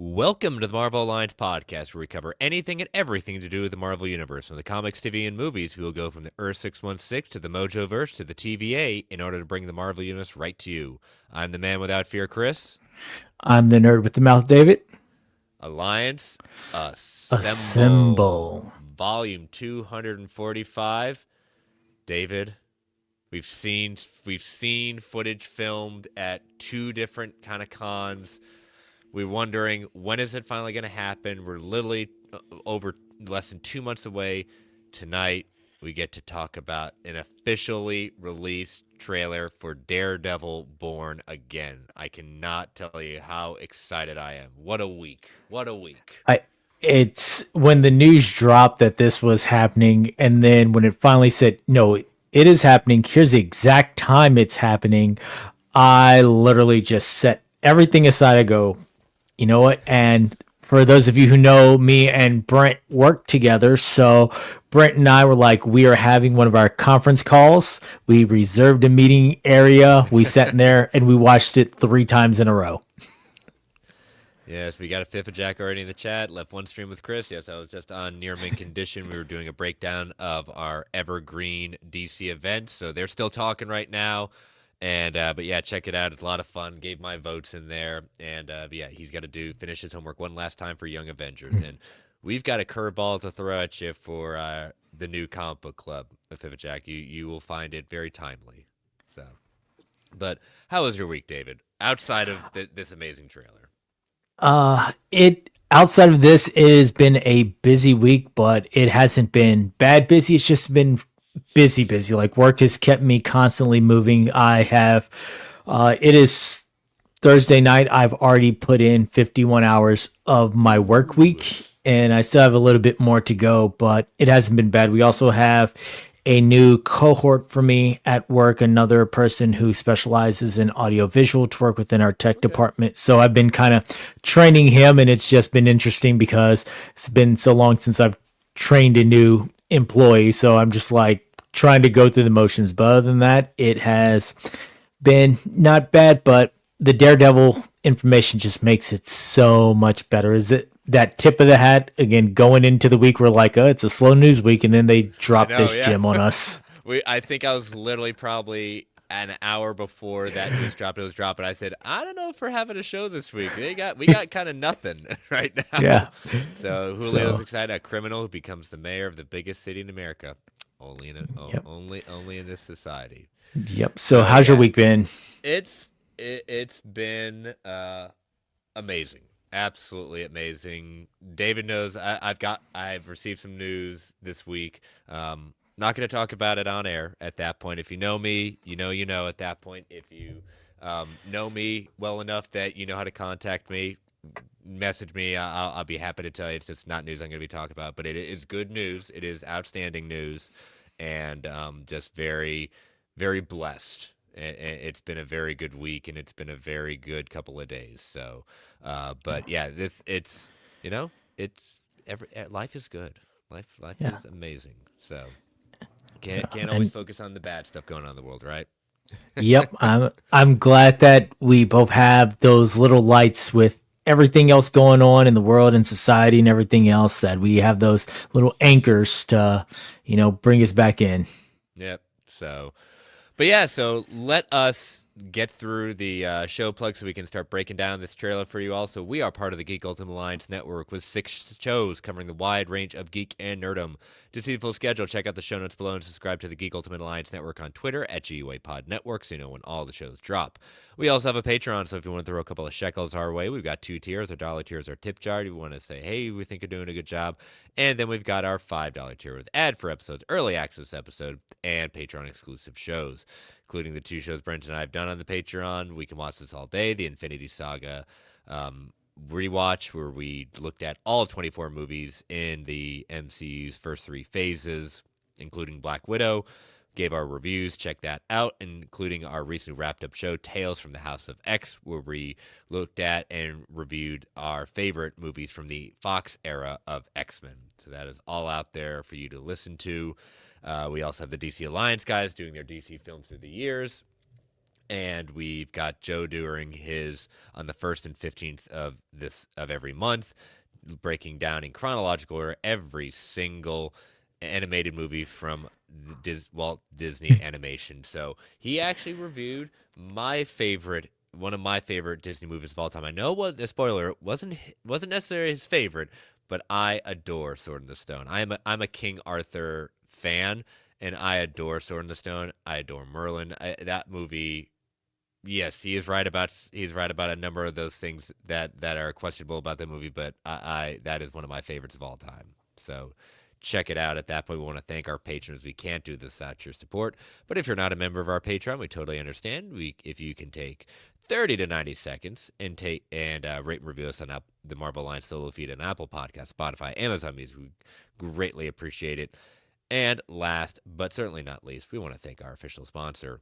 Welcome to the Marvel Alliance podcast, where we cover anything and everything to do with the Marvel Universe. From the comics, TV, and movies, we will go from the Earth 616 to the Mojoverse to the TVA in order to bring the Marvel Universe right to you. I'm the man without fear, Chris. I'm the nerd with the mouth, David. Alliance Assemble. Assemble. Volume 245. David, we've seen footage filmed at two different kind of cons. We're wondering, when is it finally going to happen? We're literally over less than 2 months away. Tonight, we get to talk about an officially released trailer for Daredevil Born Again. I cannot tell you how excited I am. What a week. What a week. It's when the news dropped that this was happening, and then when it finally said, no, it is happening, here's the exact time it's happening, I literally just set everything aside. I go, you know what? And for those of you who know, me and Brent work together. So Brent and I were like, we are having one of our conference calls. We reserved a meeting area. We sat in there and we watched it 3 times in a row. Yes, we got a fifth of Jack already in the chat. Left one stream with Chris. Yes, I was just on Near Mint Condition. We were doing a breakdown of our evergreen DC events. So they're still talking right now. And but yeah, check it out. It's a lot of fun. Gave my votes in there, and but yeah, he's got to finish his homework one last time for Young Avengers, and we've got a curveball to throw at you for the new comic book club, Pivot Jack. You will find it very timely. So, but how was your week, David? Outside of this amazing trailer. It outside of this, it has been a busy week, but it hasn't been bad busy. It's just been busy. Like work has kept me constantly moving. I have, it is Thursday night. I've already put in 51 hours of my work week, and I still have a little bit more to go, but it hasn't been bad. We also have a new cohort for me at work, another person who specializes in audiovisual to work within our tech department. So I've been kind of training him, and it's just been interesting because it's been so long since I've trained a new employee. So I'm just like trying to go through the motions. But other than that, it has been not bad, but the Daredevil information just makes it so much better. Is it that tip of the hat again going into the week? We're like, oh, it's a slow news week, and then they I drop know, this yeah. gem on us. I think I was literally probably an hour before that news dropped. It was dropping. I said, I don't know if we're having a show this week. We got kind of nothing right now. Yeah. So Julio's So excited. A criminal who becomes the mayor of the biggest city in America. yep. Only in this society. Yep. So So how's your yeah, week been? it's been amazing. Absolutely amazing. David knows I've received some news this week. Not going to talk about it on air at that point. If you know me, you know at that point. If you know me well enough that you know how to contact me, message me. I'll be happy to tell you. It's just not news I'm going to be talking about, but it is good news. It is outstanding news, and just very, very blessed. It's been a very good week, and it's been a very good couple of days. So, but yeah, it's life is good. Life Yeah. is amazing. So So can't always and focus on the bad stuff going on in the world, right? yep, I'm glad that we both have those little lights with everything else going on in the world and society and everything else, that we have those little anchors to, bring us back in. Yep. So, but yeah, so let us get through the show plug so we can start breaking down this trailer for you. Also, we are part of the Geek Ultimate Alliance Network with 6 shows covering the wide range of geek and nerdom. To see the full schedule, check out the show notes below and subscribe to the Geek Ultimate Alliance Network on Twitter at GUA Pod Network so you know when all the shows drop. We also have a Patreon, so if you want to throw a couple of shekels our way, we've got 2 tiers. Our dollar tier is our tip jar. If you want to say, hey, we think you're doing a good job. And then we've got our $5 tier with ad-for episodes, early access episode, and Patreon-exclusive shows, including the 2 shows Brent and I have done on the Patreon. We can watch this all day. The Infinity Saga rewatch, where we looked at all 24 movies in the MCU's first 3 phases, including Black Widow. Gave our reviews. Check that out, including our recently wrapped up show, Tales from the House of X, where we looked at and reviewed our favorite movies from the Fox era of X-Men. So that is all out there for you to listen to. We also have the DC Alliance guys doing their DC films through the years. And we've got Joe doing his on the 1st and 15th of every month, breaking down in chronological order every single animated movie from Walt Disney Animation. So he actually reviewed one of my favorite Disney movies of all time. I know what the spoiler wasn't necessarily his favorite, but I adore Sword in the Stone. I'm a King Arthur fan, and I adore Sword in the Stone. I adore Merlin. That movie. Yes, he's right about a number of those things that are questionable about the movie, but I that is one of my favorites of all time. So check it out. At that point, we want to thank our patrons. We can't do this without your support, but if you're not a member of our Patreon, we totally understand. If you can take 30 to 90 seconds and rate and review us on the Marvel Alliance solo feed on Apple Podcasts, Spotify, Amazon Music, we greatly appreciate it. And last but certainly not least, we want to thank our official sponsor,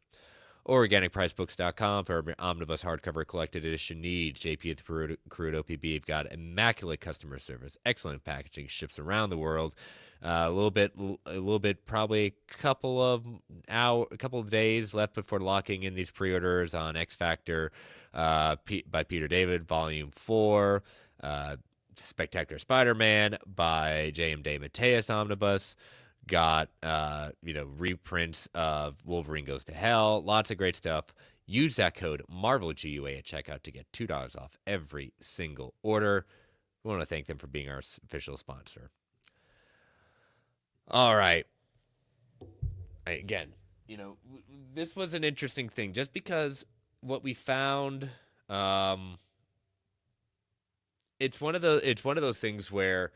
OrganicPriceBooks.com, for every omnibus hardcover collected edition needs. JP at the Crude OPB have got immaculate customer service, excellent packaging, ships around the world. A little bit, probably a couple of days left before locking in these pre-orders on X Factor, by Peter David, Volume 4, Spectacular Spider-Man by J.M. DeMatteis Omnibus. Got reprints of Wolverine Goes to Hell, lots of great stuff. Use that code MarvelGUA at checkout to get $2 off every single order. We want to thank them for being our official sponsor. All right. Again, this was an interesting thing just because what we found, it's one of those things where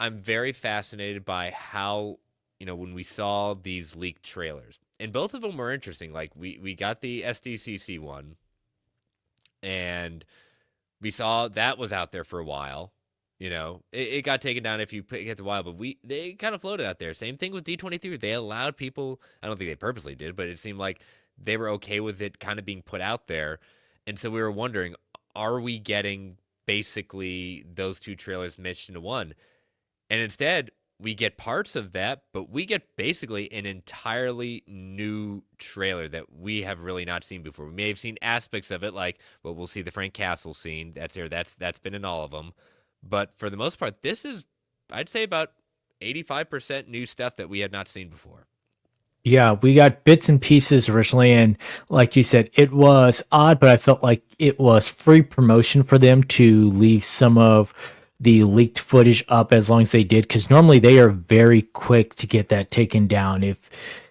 I'm very fascinated by how, when we saw these leaked trailers, and both of them were interesting. Like we got the SDCC one, and we saw that was out there for a while. It got taken down if you get the while, but they kind of floated out there. Same thing with D23. They allowed people. I don't think they purposely did, but it seemed like they were okay with it kind of being put out there, and so we were wondering, are we getting basically those two trailers meshed into one? And instead, we get parts of that, but we get basically an entirely new trailer that we have really not seen before. We may have seen aspects of it, like, well, we'll see the Frank Castle scene. That's there. That's been in all of them. But for the most part, this is, I'd say, about 85% new stuff that we had not seen before. Yeah, we got bits and pieces originally, and like you said, it was odd, but I felt like it was free promotion for them to leave some of the leaked footage up as long as they did, because normally they are very quick to get that taken down. If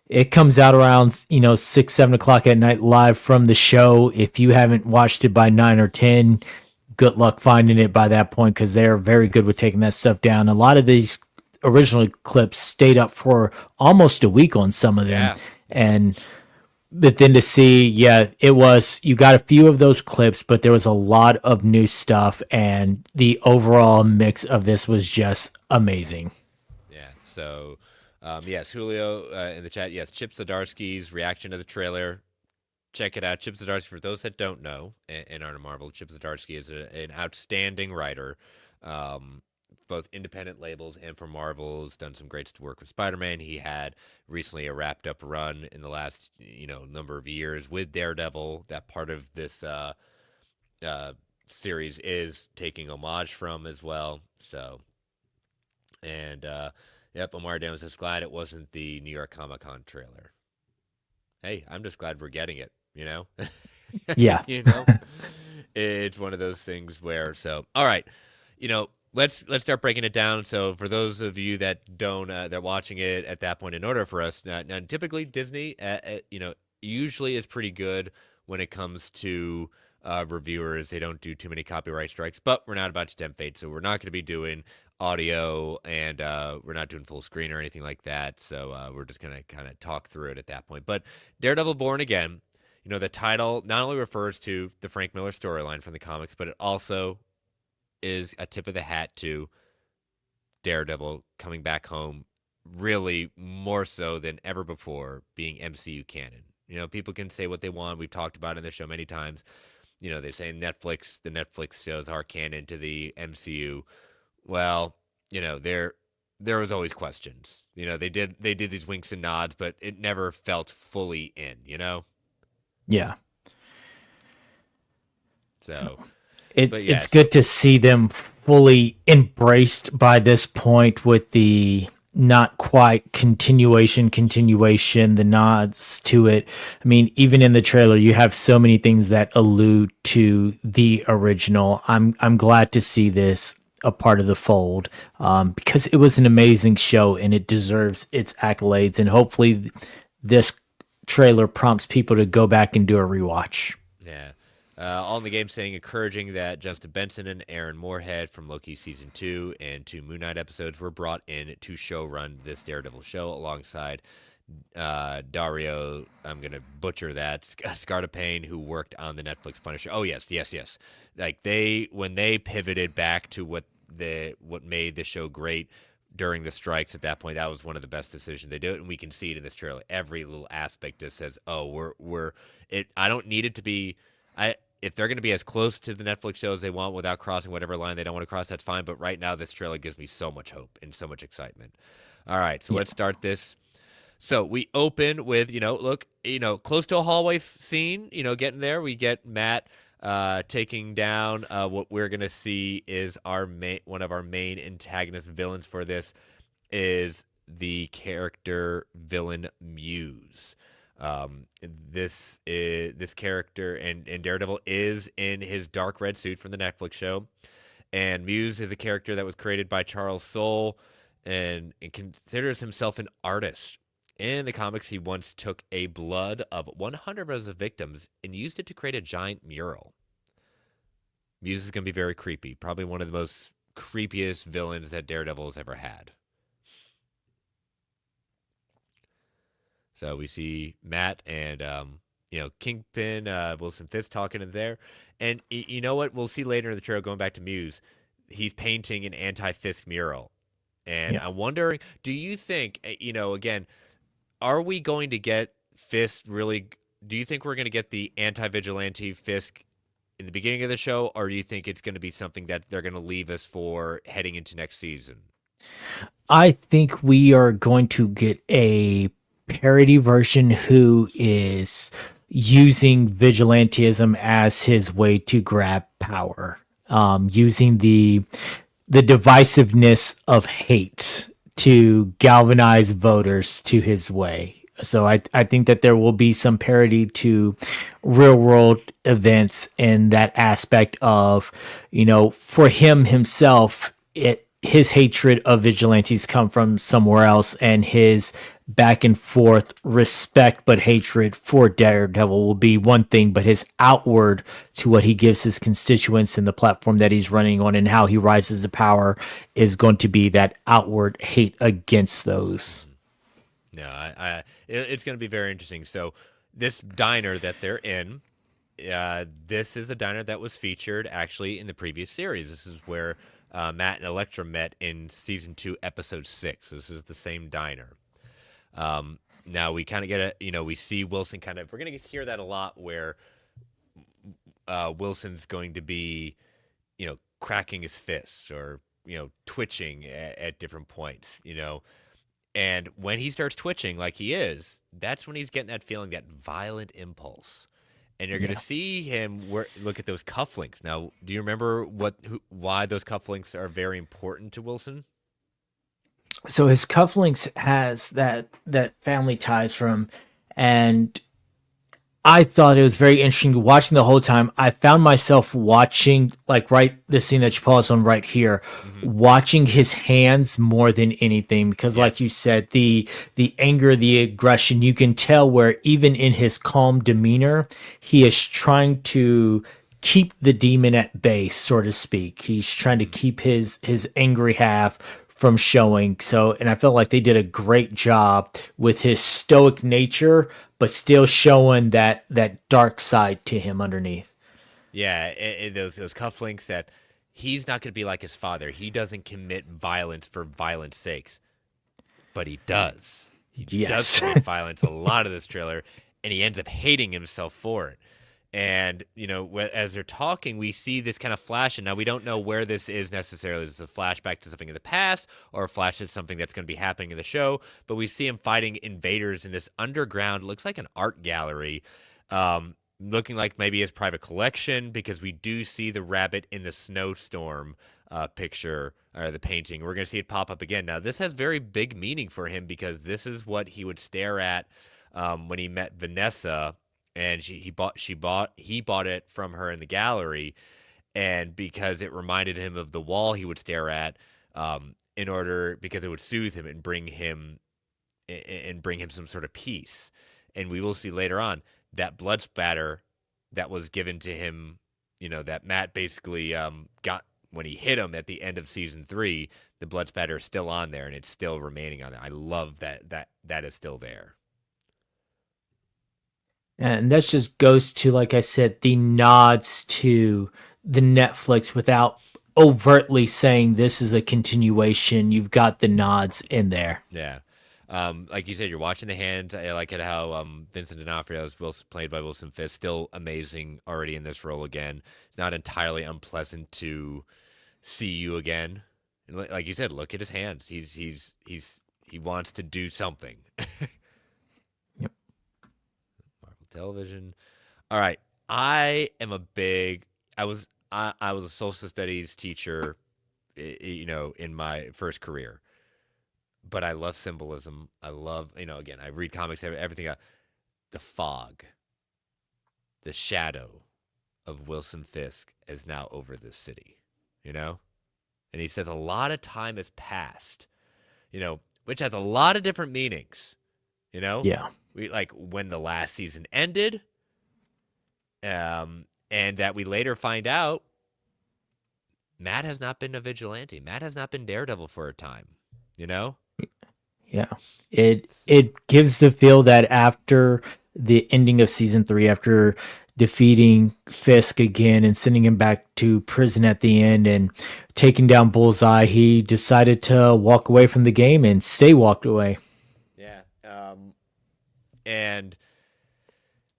it comes out around 6-7 o'clock at night live from the show, if you haven't watched it by 9 or 10, good luck finding it by that point, because they're very good with taking that stuff down. A lot of these original clips stayed up for almost a week on some of them. Yeah. But then to see, you got a few of those clips, but there was a lot of new stuff, and the overall mix of this was just amazing. Yeah. So, yes, Julio in the chat. Yes, Chip Zdarsky's reaction to the trailer. Check it out. Chip Zdarsky, for those that don't know, in Art of Marvel, Chip Zdarsky is an outstanding writer. Both independent labels and for Marvel, has done some great work with Spider-Man. He had recently a wrapped up run in the last number of years with Daredevil. That part of this series is taking homage from as well. So, and Omar Dan was just glad it wasn't the New York Comic Con trailer. Hey, I'm just glad we're getting it. Yeah. It's one of those things where. So, all right, Let's start breaking it down. So for those of you that don't, they're watching it at that point in order for us. Now typically Disney, usually is pretty good when it comes to reviewers. They don't do too many copyright strikes, but we're not about to tempt fate, so we're not going to be doing audio, and we're not doing full screen or anything like that. So we're just going to kind of talk through it at that point. But Daredevil Born Again, the title not only refers to the Frank Miller storyline from the comics, but it also is a tip of the hat to Daredevil coming back home, really more so than ever before, being MCU canon. People can say what they want. We've talked about it in the show many times. They say the Netflix shows are canon to the MCU. Well, there was always questions. They did these winks and nods, but it never felt fully in. Yeah. So So, but it's yeah, so good to see them fully embraced by this point with the not quite continuation, the nods to it. I mean, even in the trailer, you have so many things that allude to the original. I'm glad to see this a part of the fold, because it was an amazing show and it deserves its accolades. And hopefully, this trailer prompts people to go back and do a rewatch. yeah. All in the game saying encouraging that Justin Benson and Aaron Moorhead from Loki season 2 and 2 Moon Knight episodes were brought in to showrun this Daredevil show alongside Dario. I'm gonna butcher that. Scartapane, who worked on the Netflix Punisher. Oh yes. Like when they pivoted back to what made the show great during the strikes at that point, that was one of the best decisions they did, and we can see it in this trailer. Every little aspect just says, "Oh, we're it." I don't need it to be. I If they're going to be as close to the Netflix show as they want without crossing whatever line they don't want to cross, that's fine. But right now, this trailer gives me so much hope and so much excitement. All right, so Yeah. let's start this. So we open with, look, close to a hallway scene, getting there. We get Matt taking down what we're going to see is one of our main antagonist villains for this is the character villain Muse. This character and Daredevil is in his dark red suit from the Netflix show, and Muse is a character that was created by Charles Soule, and considers himself an artist. In the comics, he once took a blood of 100 of his victims and used it to create a giant mural. Muse is going to be very creepy, probably one of the most creepiest villains that Daredevil has ever had. So we see Matt and Kingpin, Wilson Fisk talking in there, and you know what? We'll see later in the trailer. Going back to Muse, he's painting an anti-Fisk mural, and Yeah. I'm wondering, do you think, again, are we going to get Fisk really? Do you think we're going to get the anti-vigilante Fisk in the beginning of the show, or do you think it's going to be something that they're going to leave us for heading into next season? I think we are going to get a parody version who is using vigilantism as his way to grab power, using the divisiveness of hate to galvanize voters to his way. So I think that there will be some parody to real world events in that aspect of, for him himself, his hatred of vigilantes come from somewhere else, and his back and forth respect but hatred for Daredevil will be one thing, but his outward to what he gives his constituents and the platform that he's running on and how he rises to power is going to be that outward hate against those. No, it's going to be very interesting. So this diner that they're in, this is a diner that was featured actually in the previous series. This is where Matt and Elektra met in season 2, episode 6. This is the same diner. Now we kind of get we see Wilson we're going to hear that a lot where Wilson's going to be, cracking his fists or, twitching at different points, And when he starts twitching like he is, that's when he's getting that feeling, that violent impulse. And you're going to see him look at those cufflinks. Now, do you remember why those cufflinks are very important to Wilson? So his cufflinks has that family ties from, and I thought it was very interesting watching the whole time. I found myself watching, like, right, the scene that you paused on right here, Mm-hmm. watching his hands more than anything, because like you Yes. said, the anger, the aggression, you can tell where even in his calm demeanor, he is trying to keep the demon at bay, so to speak. He's trying to keep his angry half from showing. So, and I felt like they did a great job with his stoic nature, but still showing that dark side to him underneath. Yeah, those cufflinks that he's not going to be like his father. He doesn't commit violence for violence sakes, but he does. He does Yes. commit violence a lot of this trailer, and he ends up hating himself for it. And as they're talking, we see this kind of flash, and now we don't know where this is necessarily. Is this a flashback to something in the past, or a flash to something that's going to be happening in the show? But we see him fighting invaders in this underground, looks like an art gallery. Looking like maybe his private collection, because we do see the rabbit in the snowstorm picture or the painting. We're going to see it pop up again. Now, this has very big meaning for him because this is what he would stare at when he met Vanessa, and he bought it from her in the gallery, and because it reminded him of the wall he would stare at, in order because it would soothe him and bring him some sort of peace. And we will see later on that blood spatter that was given to him, that Matt basically got when he hit him at the end of season 3. The blood spatter is still on there, and it's still remaining on there. I love that is still there. And that just goes to, like I said, the nods to the Netflix without overtly saying this is a continuation. You've got the nods in there. Yeah. Like you said, you're watching the hand. I like it how Vincent D'Onofrio is played by Wilson Fisk, still amazing already in this role again. It's not entirely unpleasant to see you again. And like you said, look at his hands. He wants to do something. Yep. Marvel Television. All right, I am a big. I was a social studies teacher, in my first career. But I love symbolism. I love, again, I read comics, everything. The fog, the shadow of Wilson Fisk is now over this city, And he says a lot of time has passed, which has a lot of different meanings, Yeah. We like when the last season ended, and that we later find out Matt has not been a vigilante. Matt has not been Daredevil for a time, Yeah. It gives the feel that after the ending of season 3, after defeating Fisk again and sending him back to prison at the end and taking down Bullseye, he decided to walk away from the game and stay walked away. Yeah.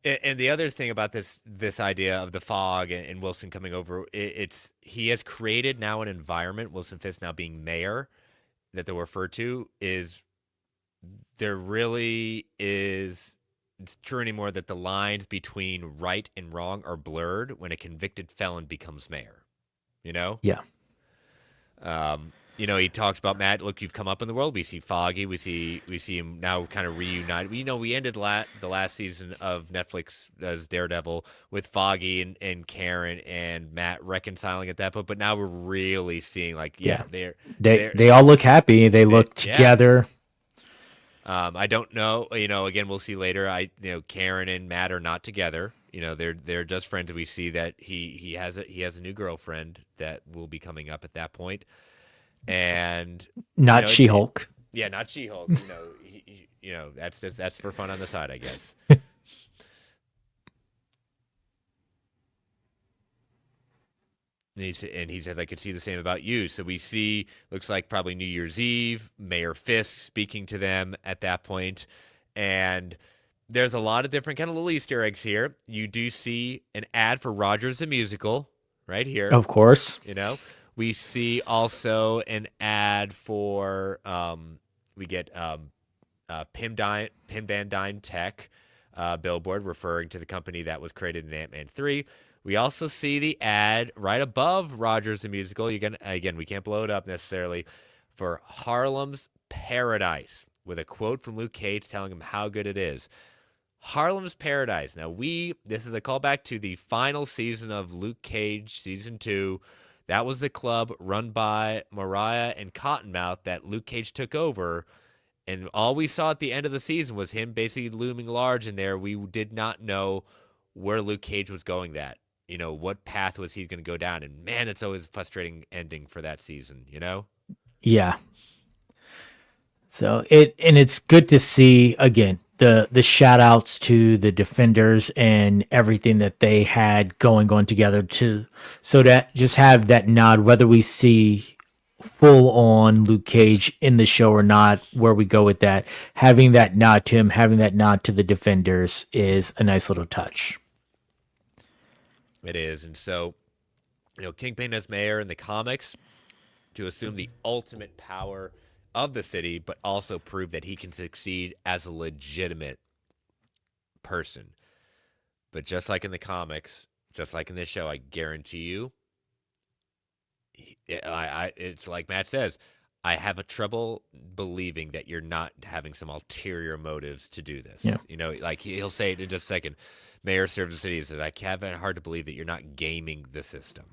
And the other thing about this idea of the fog and Wilson coming over, he has created now an environment, Wilson Fisk now being mayor, that they'll refer to, is there really is, it's true anymore that the lines between right and wrong are blurred when a convicted felon becomes mayor. Yeah. He talks about Matt. Look, you've come up in the world. We see Foggy. We see him now kind of reunited. We ended the last season of Netflix as Daredevil with Foggy and Karen and Matt reconciling at that point. But now we're really seeing they all look happy. They look together. I don't know. Again, we'll see later. Karen and Matt are not together. They're just friends. We see that he has a new girlfriend that will be coming up at that point. And not She-Hulk. Yeah, not She-Hulk. That's for fun on the side, I guess. And he says, I could see the same about you. So we see, looks like probably New Year's Eve, Mayor Fisk speaking to them at that point. And there's a lot of different kind of little Easter eggs here. You do see an ad for Rogers the Musical right here. Of course. We see also an ad for, we get Pim Van Dyne Tech billboard referring to the company that was created in Ant-Man 3. We also see the ad right above Rogers the Musical. Again, we can't blow it up necessarily, for Harlem's Paradise, with a quote from Luke Cage telling him how good it is. Harlem's Paradise. Now, this is a callback to the final season of Luke Cage, season 2. That was the club run by Mariah and Cottonmouth that Luke Cage took over. And all we saw at the end of the season was him basically looming large in there. We did not know where Luke Cage was going what path was he going to go down? And man, it's always a frustrating ending for that season, Yeah. So it's good to see again the shout outs to the Defenders and everything that they had going together so that just have that nod, whether we see full on Luke Cage in the show or not, where we go with that, having that nod to him, having that nod to the Defenders is a nice little touch. It is. And so, Kingpin as mayor in the comics to assume the ultimate power of the city, but also prove that he can succeed as a legitimate person. But just like in the comics, just like in this show, I guarantee you, it's like Matt says, I have a trouble believing that you're not having some ulterior motives to do Yeah. this. Like he'll say it in just a second. Mayor serves the city. He says, I have it hard to believe that you're not gaming the system.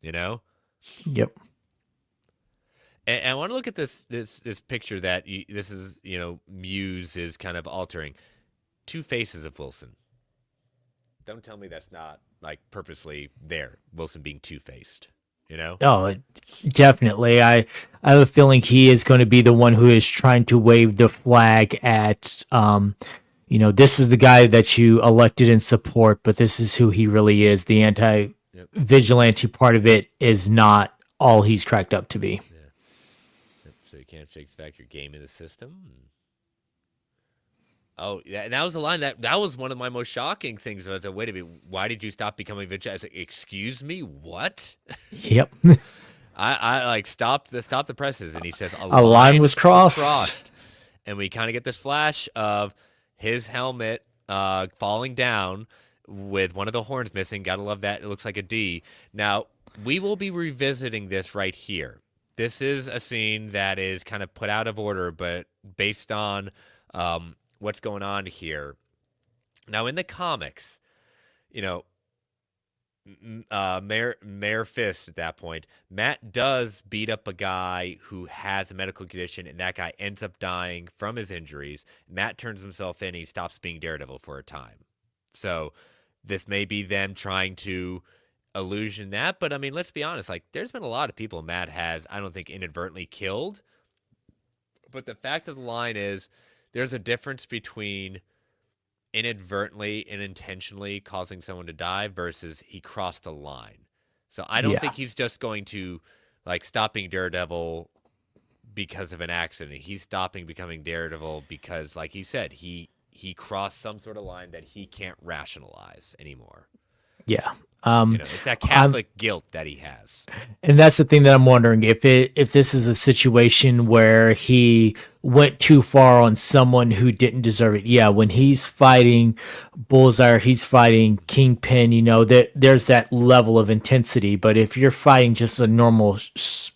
You know? Yep. And I want to look at this picture that this is, Muse is kind of altering. Two faces of Wilson. Don't tell me that's not like purposely there. Wilson being two-faced, you know? Oh, definitely. I have a feeling he is going to be the one who is trying to wave the flag at this is the guy that you elected in support, but this is who he really is. The anti Yep. vigilante part of it is not all he's cracked up to be. Yeah. Yep. So you can't take back your game in the system. Oh, yeah, and that was the line that was one of my most shocking things. I was like, wait a minute, why did you stop becoming vigilante? I was like, excuse me, what? Yep. I like stop the presses, and he says A line was crossed. And we kind of get this flash of his helmet falling down with one of the horns missing. Gotta love that. It looks like a D. Now we will be revisiting this right here. This is a scene that is kind of put out of order, but based on what's going on here. Now in the comics, Mayor Fist at that point, Matt does beat up a guy who has a medical condition, and that guy ends up dying from his injuries. Matt turns himself in, he stops being Daredevil for a time. So this may be them trying to illusion that, but I mean, let's be honest, like there's been a lot of people Matt has, I don't think, inadvertently killed. But the fact of the line is there's a difference between inadvertently and intentionally causing someone to die versus he crossed a line. So I don't think he's just going to like stop being Daredevil because of an accident. He's stopping becoming Daredevil because, like he said, he crossed some sort of line that he can't rationalize anymore. Yeah. It's that Catholic guilt that he has. And that's the thing that I'm wondering if this is a situation where he went too far on someone who didn't deserve it. Yeah, when he's fighting Bullseye or he's fighting Kingpin, there's that level of intensity. But if you're fighting just a normal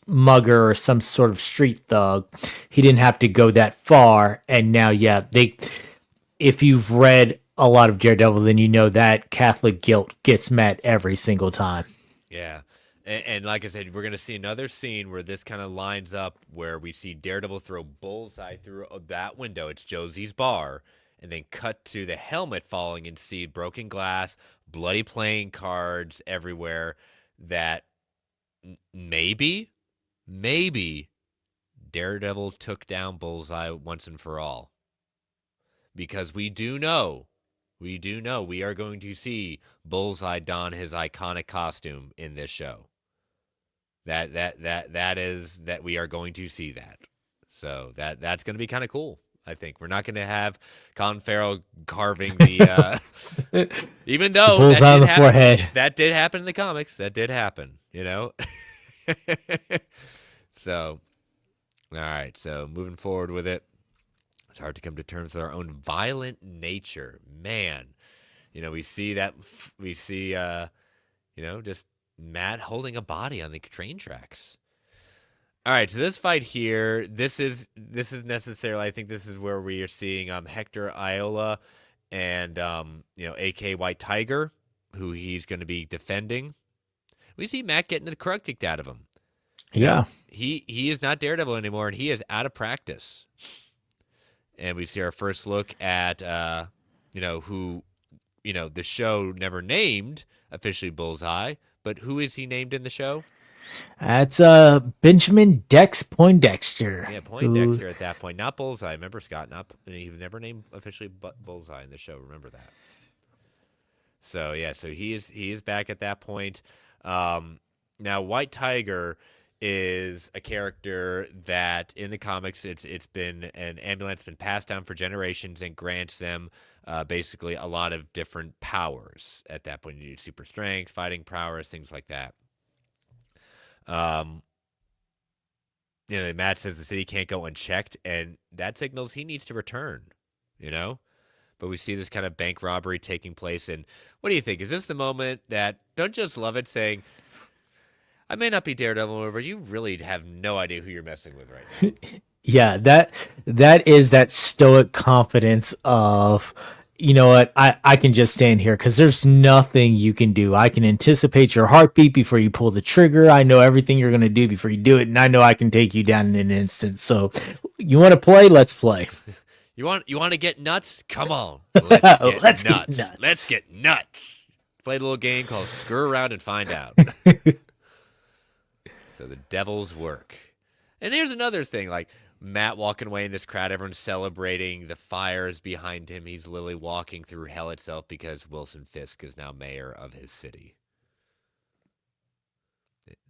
mugger or some sort of street thug, he didn't have to go that far. And now, if you've read a lot of Daredevil, then that Catholic guilt gets met every single time. Yeah. And like I said, we're going to see another scene where this kind of lines up where we see Daredevil throw Bullseye through that window. It's Josie's bar. And then cut to the helmet falling and see broken glass, bloody playing cards everywhere. That maybe Daredevil took down Bullseye once and for all. Because we do know we are going to see Bullseye don his iconic costume in this show. That we are going to see that. So that's going to be kind of cool. I think we're not going to have Colin Farrell carving the even though Bullseye on the forehead. That did happen in the comics. That did happen, So, all right. So moving forward with it. It's hard to come to terms with our own violent nature. Man, we see just Matt holding a body on the train tracks. All right, so this fight here, this is necessarily, I think this is where we are seeing Hector Iola and, AK White Tiger, who he's going to be defending. We see Matt getting the crud kicked out of him. Yeah. He is not Daredevil anymore, and he is out of practice. And we see our first look at, who, the show never named officially Bullseye, but who is he named in the show? That's Benjamin Dex Poindexter. Yeah, Poindexter at that point, not Bullseye. Remember, Scott? He was never named officially Bullseye in the show. Remember that. So yeah, so he is back at that point. Now White Tiger is a character that in the comics it's been an ambulance been passed down for generations and grants them basically a lot of different powers at that point. You need super strength, fighting prowess, things like that. Matt says the city can't go unchecked, and that signals he needs to return, but we see this kind of bank robbery taking place. And what do you think? Is this the moment that don't just love it saying, I may not be Daredevil, but you really have no idea who you're messing with right now? Yeah, that is that stoic confidence of, you know what, I can just stand here because there's nothing you can do. I can anticipate your heartbeat before you pull the trigger. I know everything you're gonna do before you do it, and I know I can take you down in an instant. So you wanna play? Let's play. You want to get nuts? Come on. Let's get Let's nuts. get nuts. Let's get nuts. Play a little game called Screw Around and Find Out. So the devil's work. And here's another thing, like Matt walking away in this crowd, everyone's celebrating, the fires behind him. He's literally walking through hell itself because Wilson Fisk is now mayor of his city.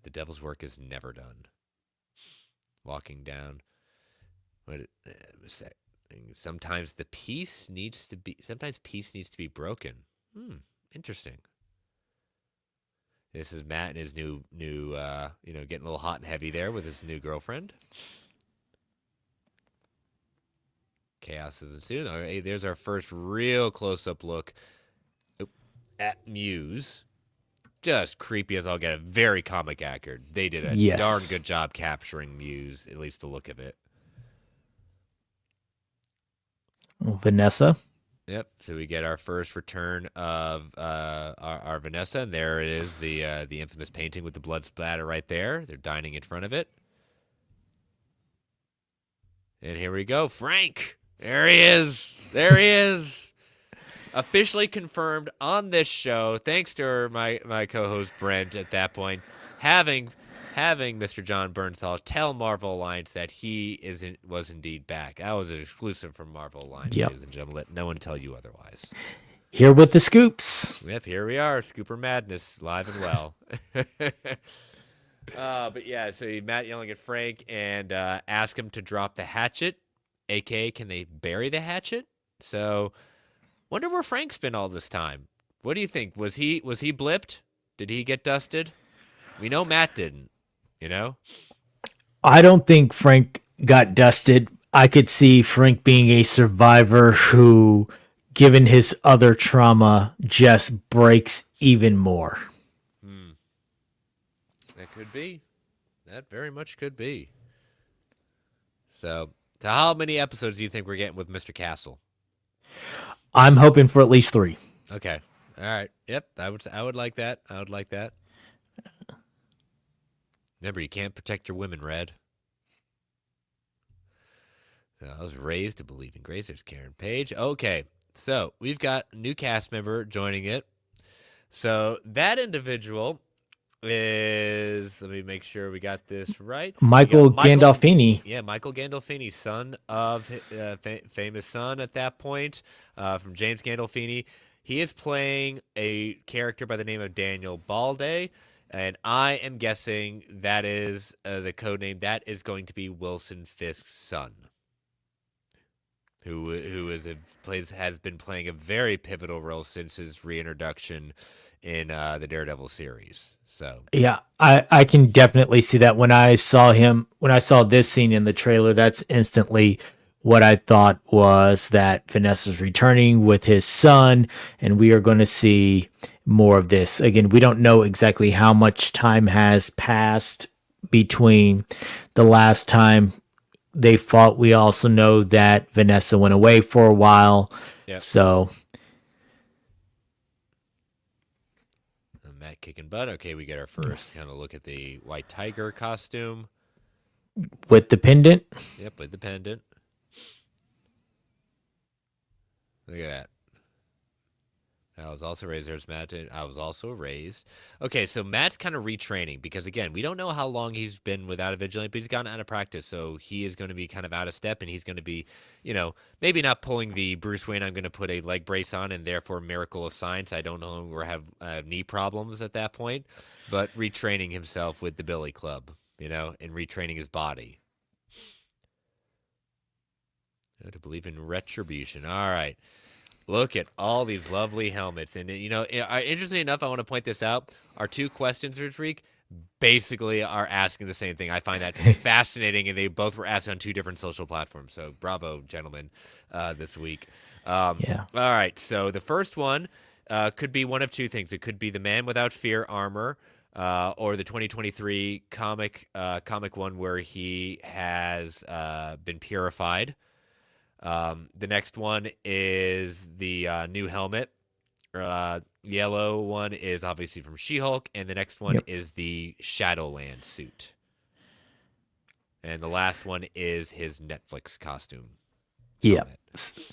The devil's work is never done. Walking down. Sometimes peace needs to be broken. Interesting. This is Matt and his new, getting a little hot and heavy there with his new girlfriend. Chaos is ensuing. All right, there's our first real close-up look at Muse. Just creepy as all get. Very comic accurate. They did a darn good job capturing Muse, at least the look of it. Vanessa. Yep. So we get our first return of our Vanessa, and there it is, the infamous painting with the blood splatter right there. They're dining in front of it. And here we go, Frank. There he is. There he is. Officially confirmed on this show, thanks to my co-host Brent at that point, having Mr. John Bernthal tell Marvel Alliance that he was indeed back. That was an exclusive from Marvel Alliance, ladies and gentlemen. Let no one tell you otherwise. Here with the scoops. Yep, here we are, Scooper Madness, live and well. But yeah, so Matt yelling at Frank and ask him to drop the hatchet, aka can they bury the hatchet? So, wonder where Frank's been all this time. What do you think? Was he blipped? Did he get dusted? We know Matt didn't. You know? I don't think Frank got dusted. I could see Frank being a survivor who, given his other trauma, just breaks even more. That could be. That very much could be. So how many episodes do you think we're getting with Mr. Castle? I'm hoping for at least 3. Okay. All right. Yep. I would like that. I would like that. Remember, you can't protect your women, Red. I was raised to believe in grace. There's Karen Page. Okay, so we've got a new cast member joining it. So that individual is, let me make sure we got this right. Michael Gandolfini. Yeah, Michael Gandolfini, son of famous son at that point from James Gandolfini. He is playing a character by the name of Daniel Balde. And I am guessing that is the code name. That is going to be Wilson Fisk's son, who has been playing a very pivotal role since his reintroduction in the Daredevil series. So yeah, I can definitely see that. When I saw this scene in the trailer, that's instantly what I thought was that Vanessa's returning with his son, and we are going to see more of this. Again, we don't know exactly how much time has passed between the last time they fought. We also know that Vanessa went away for a while. Yep. So Matt kicking butt. Okay, we get our first kind of look at the White Tiger costume. With the pendant? Yep, with the pendant. Look at that. I was also raised. There's Matt. I was also raised. Okay, so Matt's kind of retraining because, again, we don't know how long he's been without a vigilante, but he's gotten out of practice. So he is going to be kind of out of step, and he's going to be, maybe not pulling the Bruce Wayne, I'm going to put a leg brace on, and therefore miracle of science. I don't know or have knee problems at that point, but retraining himself with the Billy Club, and retraining his body. To believe in retribution. All right. Look at all these lovely helmets. And, interestingly enough, I want to point this out. Our 2 questions this week basically are asking the same thing. I find that fascinating, and they both were asked on 2 different social platforms. So bravo, gentlemen, this week. Yeah. All right, so the first one could be one of two things. It could be the Man Without Fear armor, or the 2023 comic one where he has been purified. The next one is the new helmet. Yellow one is obviously from She-Hulk, and the next one Yep. is the Shadowland suit. And the last one is his Netflix costume Yeah. helmet.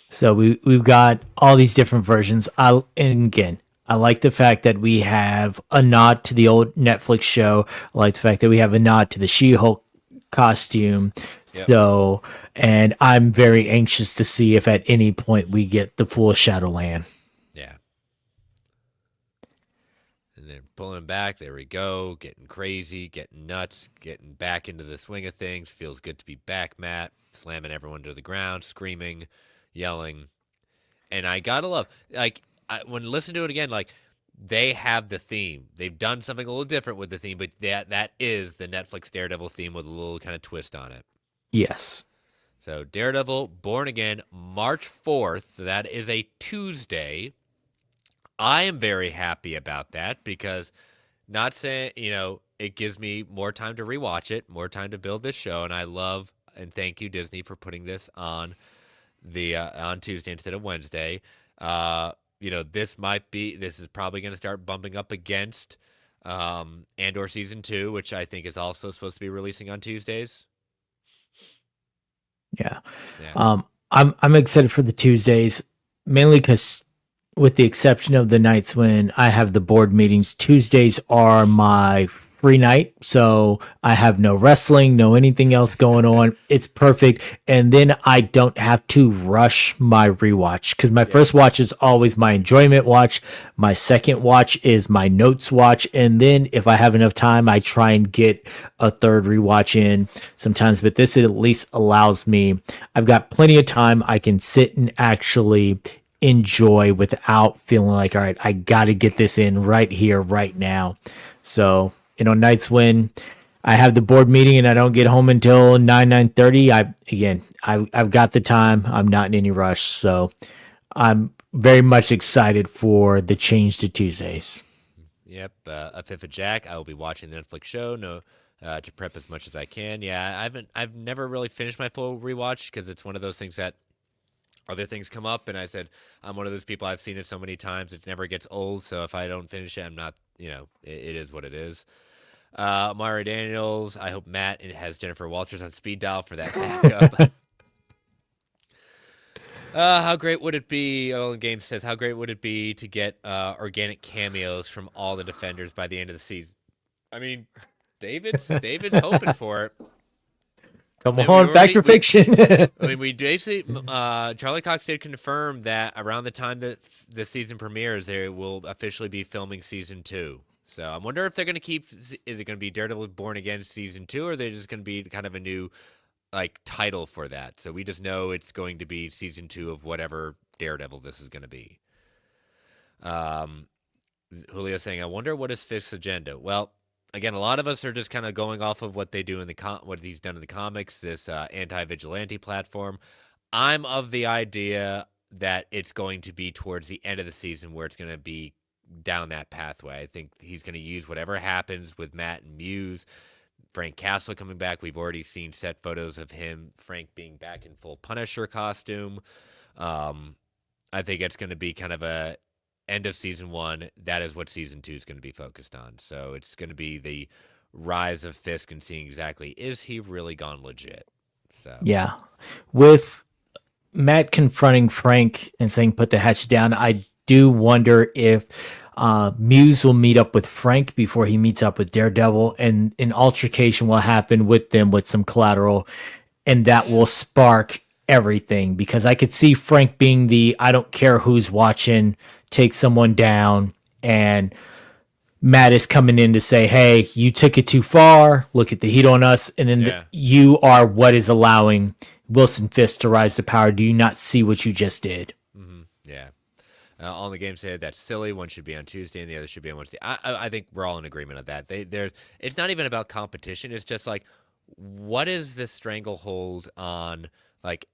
So we've got all these different versions. And again, I like the fact that we have a nod to the old Netflix show. I like the fact that we have a nod to the She-Hulk costume. Yep. So, and I'm very anxious to see if at any point we get the full Shadowland. Yeah. And then pulling him back. There we go. Getting crazy, getting nuts, getting back into the swing of things. Feels good to be back, Matt. Slamming everyone to the ground, screaming, yelling. And I gotta love, like, when listen to it again, like, they have the theme. They've done something a little different with the theme, but that is the Netflix Daredevil theme with a little kind of twist on it. Yes. So Daredevil, Born Again, March 4th. That is a Tuesday. I am very happy about that because not saying, it gives me more time to rewatch it, more time to build this show, and I love and thank you Disney for putting this on the on Tuesday instead of Wednesday. This is probably going to start bumping up against Andor season 2, which I think is also supposed to be releasing on Tuesdays. Yeah. Yeah. I'm excited for the Tuesdays mainly because, with the exception of the nights when I have the board meetings, Tuesdays are my free night. So I have no wrestling, no anything else going on. It's perfect. And then I don't have to rush my rewatch because my first watch is always my enjoyment watch. My second watch is my notes watch. And then if I have enough time, I try and get a third rewatch in sometimes. But this at least allows me, I've got plenty of time. I can sit and actually enjoy without feeling like, all right, I got to get this in right here, right now. So, nights when I have the board meeting and I don't get home until 9:30, I've got the time. I'm not in any rush. So I'm very much excited for the change to Tuesdays. Yep. A Fifth of Jack. I will be watching the Netflix show. No. To prep as much as I can. Yeah, I've never really finished my full rewatch because it's one of those things that other things come up, and I said I'm one of those people. I've seen it so many times, it never gets old. So if I don't finish it, I'm not. It is what it is. Mari Daniels. I hope Matt has Jennifer Walters on speed dial for that backup. How great would it be? Owen Games says, how great would it be to get organic cameos from all the defenders by the end of the season? I mean, David's hoping for it. Come on, fact or fiction. We basically, Charlie Cox did confirm that around the time that the season premieres, they will officially be filming season 2. So I wonder if they're going to keep, is it going to be Daredevil Born Again season 2, or are they just going to be kind of a new, title for that? So we just know it's going to be season 2 of whatever Daredevil this is going to be. Julio saying, I wonder what is Fisk's agenda? Well, again, a lot of us are just kind of going off of what they do in what he's done in the comics, this anti-vigilante platform. I'm of the idea that it's going to be towards the end of the season where it's going to be down that pathway. I think he's going to use whatever happens with Matt and Muse, Frank Castle coming back. We've already seen set photos of Frank being back in full Punisher costume. I think it's going to be kind of a end of season 1. That is what season 2 is going to be focused on. So it's going to be the rise of Fisk and seeing exactly, is he really gone legit? So Yeah. With Matt confronting Frank and saying, put the hatchet down, I do wonder if Muse will meet up with Frank before he meets up with Daredevil, and an altercation will happen with them with some collateral, and that will spark everything, because I could see Frank being the I don't care who's watching, take someone down, and Matt is coming in to say, hey, you took it too far, look at the heat on us, and then you are what is allowing Wilson Fisk to rise to power. Do you not see what you just did? Mm-hmm. Yeah. All the games said that's silly. One should be on Tuesday and the other should be on Wednesday. I think we're all in agreement on that. It's not even about competition. It's just what is this stranglehold on like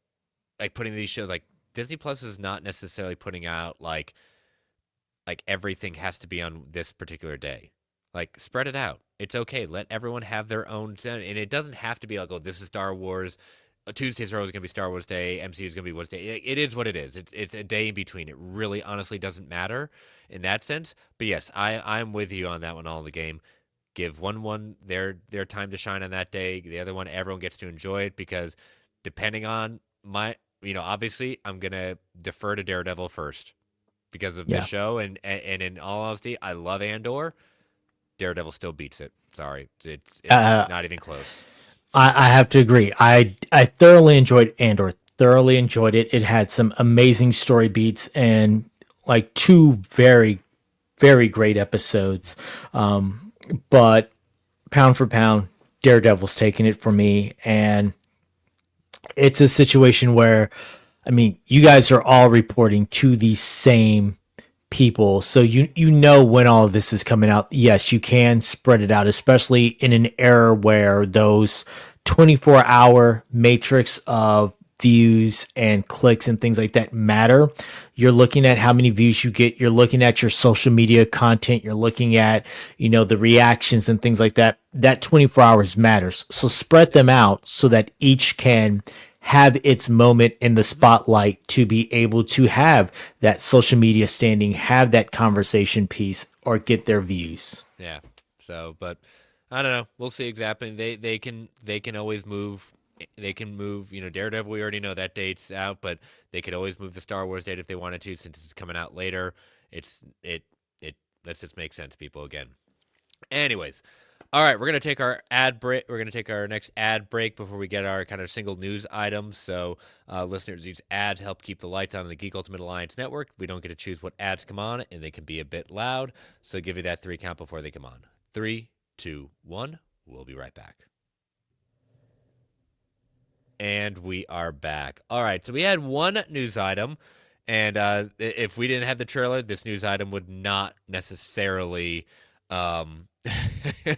putting these shows Disney Plus is not necessarily putting out like everything has to be on this particular day. Like spread it out. It's okay. Let everyone have their own, and it doesn't have to be like, oh, this is Star Wars. Tuesdays are always going to be Star Wars Day. MCU is going to be Wednesday. It is what it is. It's a day in between. It really, honestly, doesn't matter in that sense. But yes, I'm with you on that one. All in the game. Give one their time to shine on that day. The other one, everyone gets to enjoy it because depending on my, obviously, I'm gonna defer to Daredevil first because of this Yeah. show. And in all honesty, I love Andor. Daredevil still beats it. Sorry, it's Uh, not even close. I have to agree. I thoroughly enjoyed Andor. Thoroughly enjoyed it. It had some amazing story beats and like two very great episodes. But pound for pound, Daredevil's taking it for me, and it's a situation where, I mean, you guys are all reporting to the same people, so you know when all of this is coming out. Yes, you can spread it out, especially in an era where those 24-hour matrix of views and clicks and things like that matter. You're looking at how many views you get, you're looking at your social media content, you're looking at, the reactions and things like that. That 24 hours matters, so spread them out so that each can have its moment in the Mhm. spotlight to be able to have that social media standing, have that conversation piece, or get their views. Yeah. So, but I don't know. We'll see exactly. They can always move. They can move. Daredevil. We already know that date's out, but they could always move the Star Wars date if they wanted to, since it's coming out later. It. Let's just make sense, people. Again. Anyways, all right, we're gonna take our ad break. We're gonna take our next ad break before we get our kind of single news items. So, listeners use ads to help keep the lights on in the Geek Ultimate Alliance network. We don't get to choose what ads come on, and they can be a bit loud. So, give you that 3 count before they come on. 3, 2, 1. We'll be right back. And we are back. All right, so we had one news item, and if we didn't have the trailer, this news item would not necessarily um,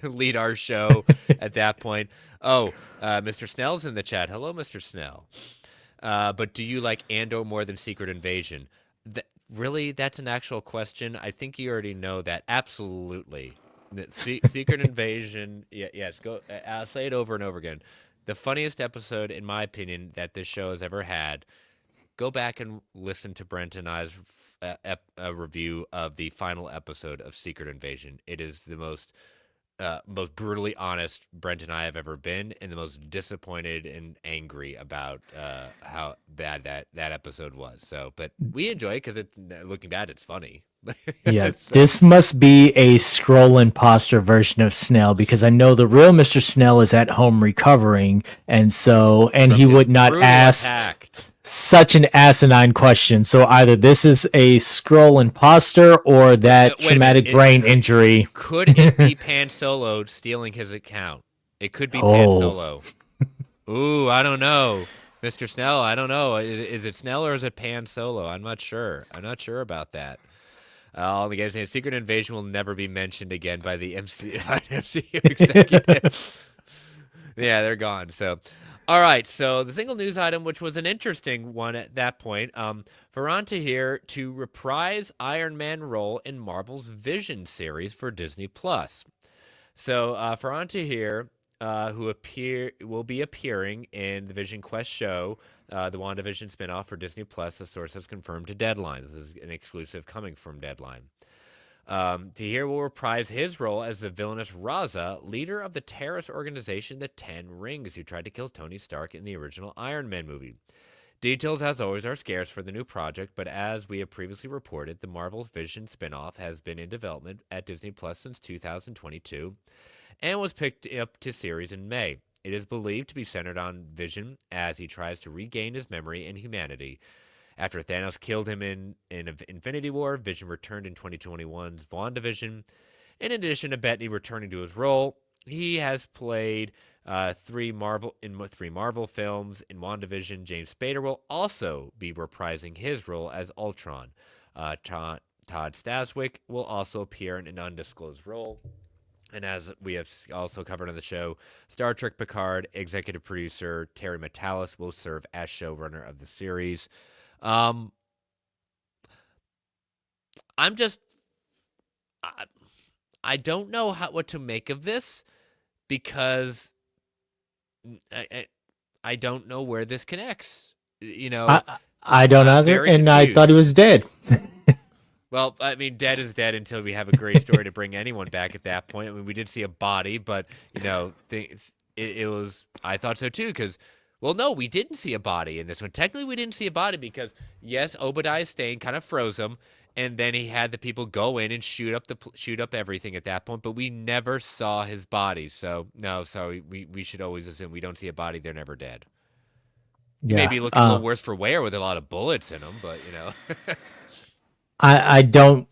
lead our show at that point. Oh, Mr. Snell's in the chat. Hello, Mr. Snell. But do you like Andor more than Secret Invasion? Really, that's an actual question. I think you already know that. Absolutely. Secret Invasion. Yeah, yes. Go. I'll say it over and over again. The funniest episode, in my opinion, that this show has ever had. Go back and listen to Brent and I's review of the final episode of Secret Invasion. It is the most brutally honest Brent and I have ever been, and the most disappointed and angry about how bad that episode was. So, but we enjoy it because it's looking back, it's funny. Yeah, So, this must be a scroll imposter version of Snell, because I know the real Mr. Snell is at home recovering, and from he his would not brutal ask attack. such an asinine question. So either this is a scroll imposter or that Wait a minute. traumatic brain injury. Could it be Pan Solo stealing his account? It could be Pan Oh, Solo. Ooh, I don't know. Mr. Snell, I don't know. Is it Snell or is it Pan Solo? I'm not sure. I'm not sure about that. All the games saying Secret Invasion will never be mentioned again by the MCU executive. Yeah, they're gone. So, all right. So the single news item, which was an interesting one at that point, Faran Tahir to reprise Iron Man role in Marvel's Vision series for Disney Plus. So Faran Tahir, who will be appearing in the Vision Quest show, the WandaVision spinoff for Disney Plus, the source has confirmed to Deadline. This is an exclusive coming from Deadline. Tahir will reprise his role as the villainous Raza, leader of the terrorist organization the Ten Rings, who tried to kill Tony Stark in the original Iron Man movie. Details, as always, are scarce for the new project, but as we have previously reported, the Marvel's Vision spinoff has been in development at Disney Plus since 2022 and was picked up to series in May. It is believed to be centered on Vision as he tries to regain his memory and humanity. After Thanos killed him in Infinity War, Vision returned in 2021's WandaVision. In addition to Bettany returning to his role, he has played three Marvel films. In WandaVision, James Spader will also be reprising his role as Ultron. Todd Staswick will also appear in an undisclosed role. And as we have also covered on the show, Star Trek Picard executive producer Terry Matalas will serve as showrunner of the series. Um, I'm just I, I don't know what to make of this because I, I I don't know where this connects. You know, I don't I'm either, very and I thought he confused. was dead. Well, I mean, dead is dead until we have a great story to bring anyone back at that point. I mean, we did see a body, but it was. I thought so too, because, well, no, we didn't see a body in this one. Technically, we didn't see a body because yes, Obadiah Stane kind of froze him, and then he had the people go in and shoot up everything at that point. But we never saw his body, so no, sorry, we should always assume we don't see a body. They're never dead. He may Yeah. be looking a little worse for wear with a lot of bullets in him, but I don't,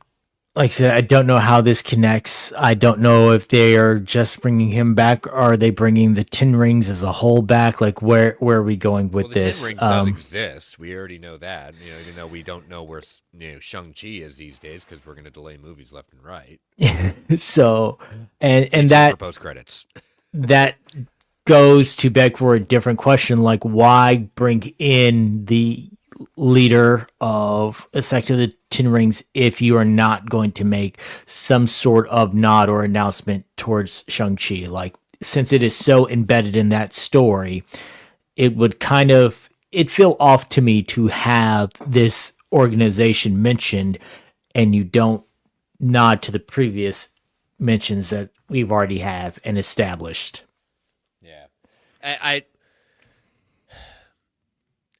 like I said, I don't know how this connects. I don't know if they are just bringing him back, or are they bringing the Ten Rings as a whole back? Like, where are we going Well, with the Ten this? Rings does exist. We already know that. Even though we don't know where Shang-Chi is these days because we're going to delay movies left and right. So, Stay and tuned for that post credits. that goes to beg for a different question. Like, why bring in the leader of a section of the Ten Rings if you are not going to make some sort of nod or announcement towards Shang-Chi? Like, since it is so embedded in that story, it would kind of it feel off to me to have this organization mentioned and you don't nod to the previous mentions that we've already have and established. Yeah, I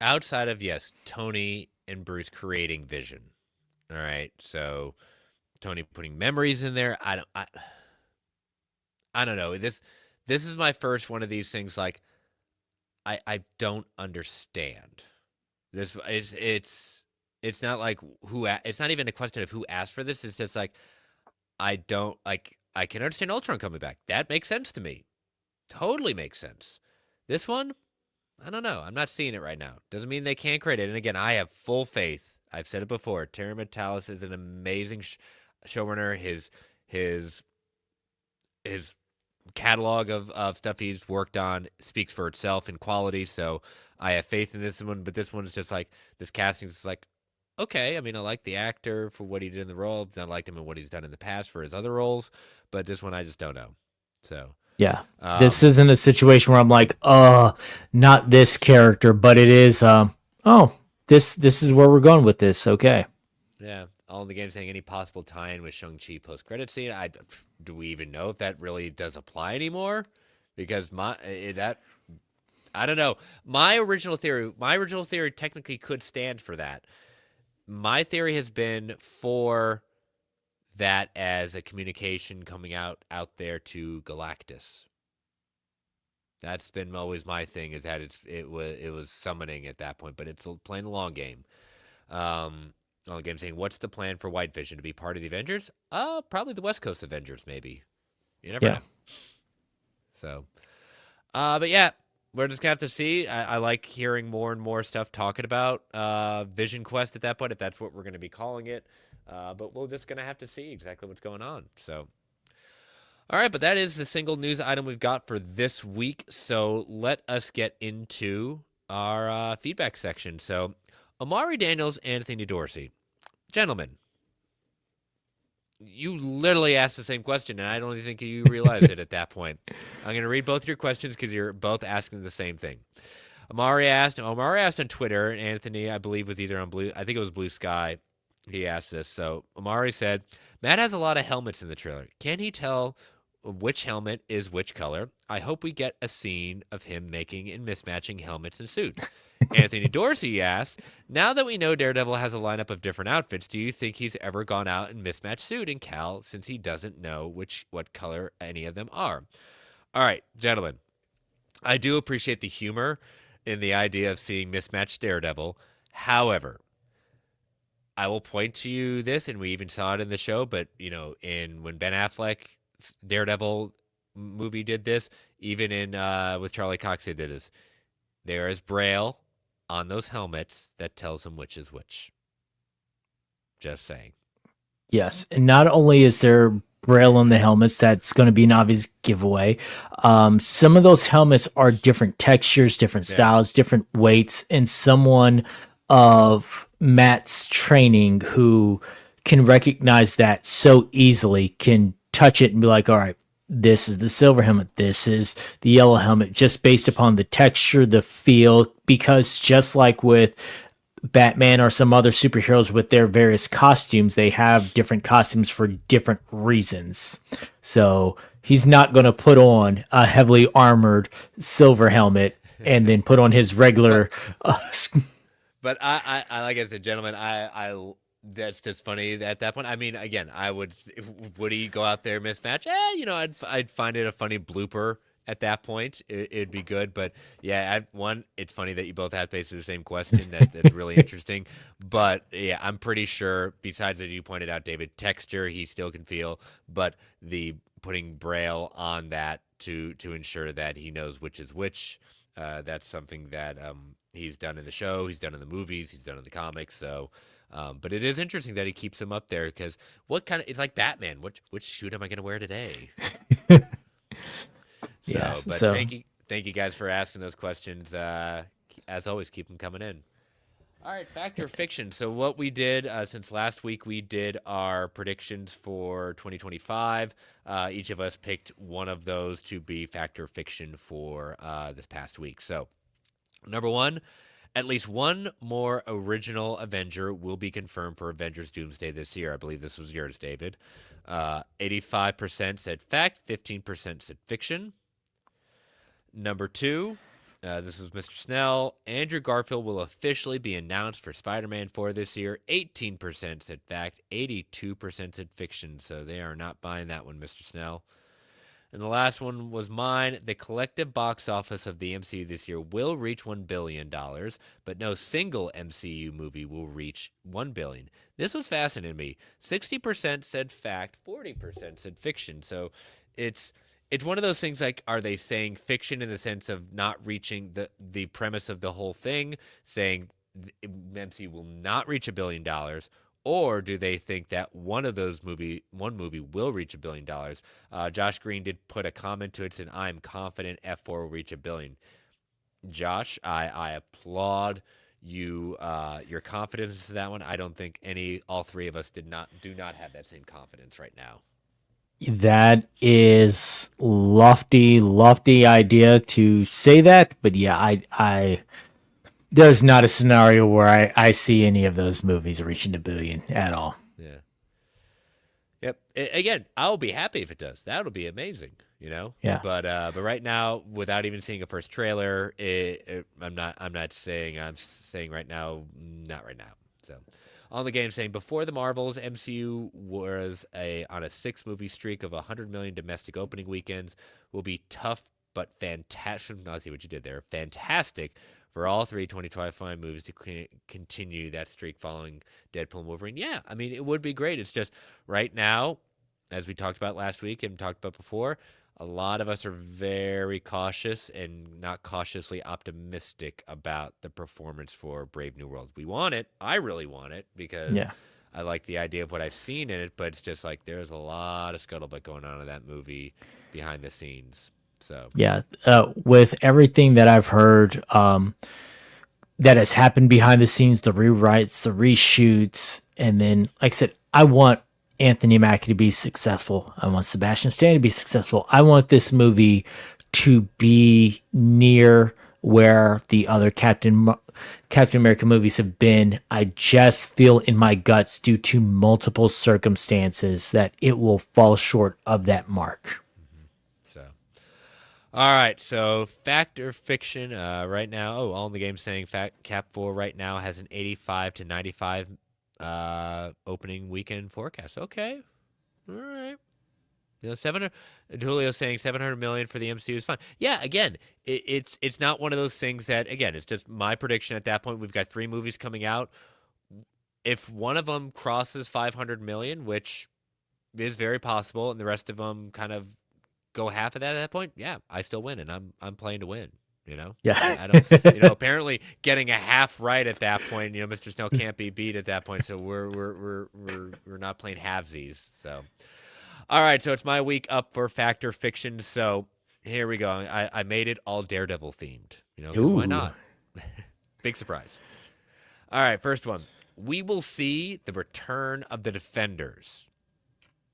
outside of yes, Tony and Bruce creating Vision. All right, so Tony putting memories in there. I don't know. This is my first one of these things. Like I don't understand. This it's not like it's not even a question of who asked for this. It's just like I don't like. I can understand Ultron coming back. That makes sense to me. Totally makes sense. This one, I don't know. I'm not seeing it right now. Doesn't mean they can't create it. And again, I have full faith. I've said it before. Terry Metalis is an amazing showrunner. His his catalog of stuff he's worked on speaks for itself in quality. So I have faith in this one. But this one's just like this casting is like okay. I mean, I like the actor for what he did in the role. I liked him in what he's done in the past for his other roles. But this one, I just don't know. So Yeah. This um, isn't a situation where I'm like, not this character, but it is oh, this is where we're going with this. Okay. yeah. All in the game saying any possible tie-in with Shang-Chi post-credit scene. Do we even know if that really does apply anymore? Because that I don't know. My original theory technically could stand for that. My theory has been for that as a communication coming out there to Galactus. That's been always my thing is that it was summoning at that point, but it's playing the long game. Long game saying what's the plan for White Vision to be part of the Avengers? Probably the West Coast Avengers, maybe. You never Yeah. know. So, but yeah, we're just gonna have to see. I like hearing more and more stuff talking about Vision Quest at that point, if that's what we're gonna be calling it. But we're just gonna have to see exactly what's going on. So, all right, but that is the single news item we've got for this week. So let us get into our feedback section. So, Amari Daniels, Anthony Dorsey, gentlemen, you literally asked the same question, and I don't even think you realized it at that point. I'm going to read both your questions because you're both asking the same thing. Amari asked on Twitter, and Anthony, I believe, was either on I think it was Blue Sky. He asked this. So Amari said, Matt has a lot of helmets in the trailer. Can he tell which helmet is which color? I hope we get a scene of him making and mismatching helmets and suits. Anthony Dorsey asked, now that we know Daredevil has a lineup of different outfits, do you think he's ever gone out and mismatched suit in Cal since he doesn't know what color any of them are? All right, gentlemen, I do appreciate the humor in the idea of seeing mismatched Daredevil. However, I will point to you this, and we even saw it in the show, but when Ben Affleck Daredevil movie did this, even in with Charlie Cox they did this. There is Braille on those helmets that tells them which is which. Just saying. Yes. And not only is there braille on the helmets, that's going to be an obvious giveaway. Some of those helmets are different textures, different Yeah. styles, different weights, and someone of Matt's training who can recognize that so easily, can touch it and be like, all right, this is the silver helmet, this is the yellow helmet, just based upon the texture, the feel. Because just like with Batman or some other superheroes with their various costumes, they have different costumes for different reasons. So he's not going to put on a heavily armored silver helmet and then put on his But regular. but I like I said, gentlemen, that's just funny at that point. I mean, again, would he go out there mismatch? I'd find it a funny blooper at that point. It'd be good, but yeah, it's funny that you both have basically the same question. That's really interesting. But yeah, I'm pretty sure. Besides, as you pointed out, David, texture he still can feel, but the putting braille on that to ensure that he knows which is which. That's something that he's done in the show, he's done in the movies, he's done in the comics. So, but it is interesting that he keeps him up there because it's like Batman. Which suit am I going to wear today? So, Yes. but So thank you guys for asking those questions. As always, keep them coming in. All right, fact or fiction. So what we did since last week, we did our predictions for 2025. Each of us picked one of those to be fact or fiction for this past week. So number one, at least one more original Avenger will be confirmed for Avengers Doomsday this year. I believe this was yours, David. 85% said fact, 15% said fiction. Number two, this is Mr. Snell. Andrew Garfield will officially be announced for Spider-Man 4 this year. 18% said fact, 82% said fiction. So they are not buying that one, Mr. Snell. And the last one was mine. The collective box office of the MCU this year will reach $1 billion, but no single MCU movie will reach $1 billion. This was fascinating to me. 60% said fact, 40% said fiction. So it's one of those things like, are they saying fiction in the sense of not reaching the premise of the whole thing, saying MCU will not reach $1 billion, or do they think that one movie will reach $1 billion? Josh Green did put a comment to it saying, "I'm confident F4 will reach $1 billion." Josh, I applaud you your confidence in that one. I don't think all three of us do not have that same confidence right now. that is lofty idea to say that, but yeah, I there's not a scenario where I see any of those movies reaching $1 billion at all. Yeah. Yep. Again, I'll be happy if it does. That'll be amazing, you know. Yeah. But right now, without even seeing a first trailer, I'm saying right now, not right now. So, on the game saying before the Marvels, MCU was on a 6-movie streak of 100 million domestic opening weekends. Will be tough but fantastic. I see what you did there. Fantastic for all three 2025 movies to continue that streak following Deadpool and Wolverine. Yeah, I mean, it would be great. It's just right now, as we talked about last week and talked about before, a lot of us are very cautious and not cautiously optimistic about the performance for Brave New World. We want it. I really want it because Yeah. I like the idea of what I've seen in it, but it's just like there's a lot of scuttlebutt going on in that movie behind the scenes. So Yeah. With everything that I've heard that has happened behind the scenes, the rewrites, the reshoots, and then, like I said, I want Anthony Mackie to be successful. I want Sebastian Stan to be successful. I want this movie to be near where the other Captain America movies have been. I just feel in my guts, due to multiple circumstances, that it will fall short of that mark. so all right, so fact or fiction right now. Oh, all in the game saying Cap 4 right now has an 85 to 95 opening weekend forecast. Okay. All right. You know, Julio saying 700 million for the MCU is fine. Yeah, again, it's not one of those things that, again, it's just my prediction at that point. We've got 3 movies coming out. If one of them crosses 500 million, which is very possible, and the rest of them kind of go half of that at that point, yeah, I still win, and I'm playing to win. You know, Yeah. I don't. Apparently getting a half right at that point, Mr. Snell can't be beat at that point. So we're not playing halvesies. So, all right, so it's my week up for fact or fiction. So here we go. I made it all Daredevil themed. 'Cause why Ooh. not? Big surprise. All right, first one. We will see the return of the Defenders.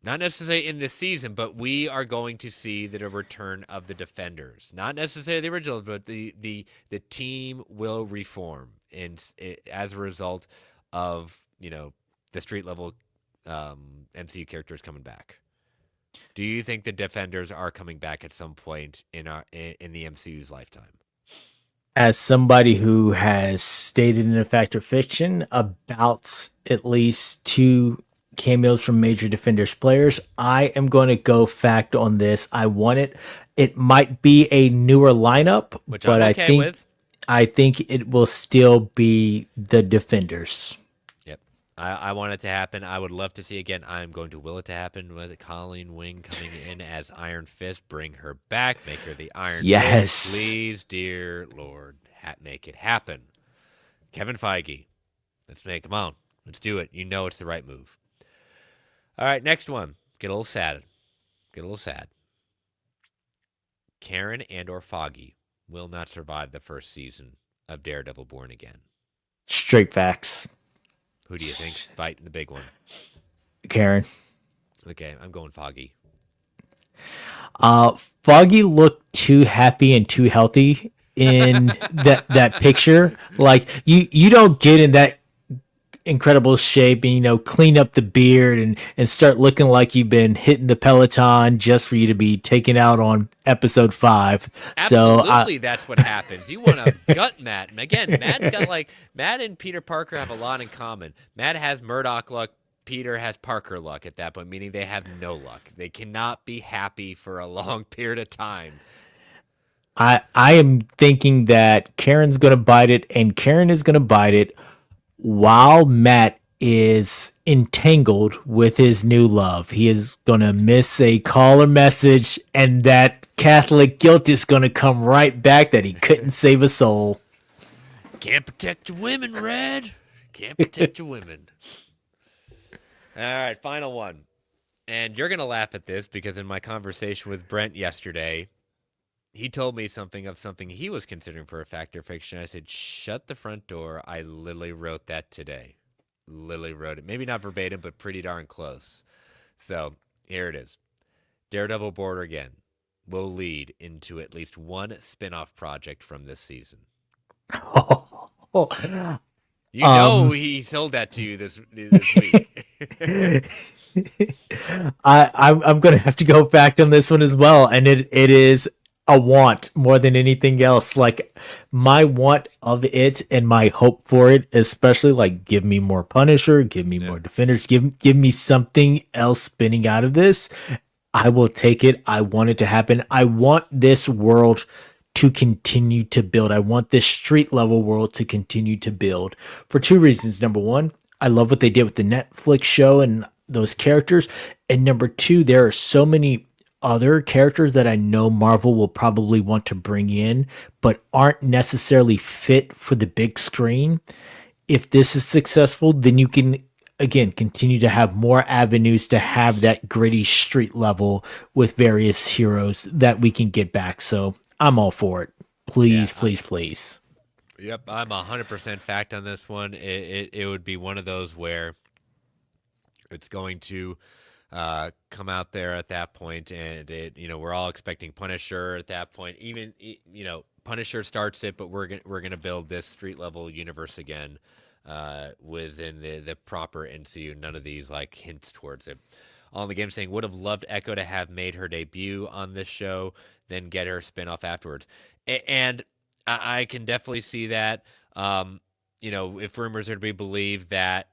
Not necessarily in this season, but we are going to see the return of the Defenders. Not necessarily the original, but the team will reform, and as a result of the street level MCU characters coming back. Do you think the Defenders are coming back at some point in the MCU's lifetime? As somebody who has stated in a fact or fiction about at least two cameos from major Defenders players, I am going to go fact on this. I want it. It might be a newer lineup, Which but I'm okay with. I think it will still be the Defenders. Yep. I want it to happen. I would love to see again. I'm going to will it to happen with Colleen Wing coming in as Iron Fist. Bring her back. Make her the Iron Yes. Fist. Please, dear Lord, make it happen. Kevin Feige. Come on. Let's do it. You know it's the right move. All right, next one. Get a little sad. Karen and or Foggy will not survive the first season of Daredevil Born Again. Straight facts. Who do you think's fighting the big one? Karen. Okay, I'm going Foggy. Foggy looked too happy and too healthy in that picture. Like you don't get in that incredible shape and clean up the beard and start looking like you've been hitting the Peloton just for you to be taken out on episode 5. Absolutely, that's what happens. You want to gut Matt. And again, Matt and Peter Parker have a lot in common. Matt has Murdoch luck. Peter has Parker luck at that point, meaning they have no luck. They cannot be happy for a long period of time. I am thinking that Karen's going to bite it, and Karen is going to bite it while Matt is entangled with his new love. He is going to miss a call or message, and that Catholic guilt is going to come right back that he couldn't save a soul. Can't protect your women, Red. Can't protect your women. All right, final one. And you're going to laugh at this because in my conversation with Brent yesterday, he told me something he was considering for a fact or fiction. I said, shut the front door. I literally wrote that today. Literally wrote it. Maybe not verbatim, but pretty darn close. So here it is. Daredevil Born Again will lead into at least one spin-off project from this season. You know he sold that to you this week. I'm going to have to go back on this one as well, and it is a want more than anything else. Like my want of it and my hope for it, especially like give me more Punisher, give me more Defenders, give me something else spinning out of this. I will take it. I want it to happen. I want this world to continue to build. I want this street level world to continue to build for 2 reasons. Number 1, I love what they did with the Netflix show and those characters. And number 2, there are so many other characters that I know Marvel will probably want to bring in, but aren't necessarily fit for the big screen. If this is successful, then you can, again, continue to have more avenues to have that gritty street level with various heroes that we can get back. So I'm all for it. Please, please. Yep, I'm 100% fact on this one. It would be one of those where it's going to come out there at that point, and we're all expecting Punisher at that point. Even Punisher starts it, but we're gonna build this street level universe again within the proper MCU. None of these like hints towards it. On the game saying would have loved Echo to have made her debut on this show, then get her spinoff afterwards, and I can definitely see that. If rumors are to be believed that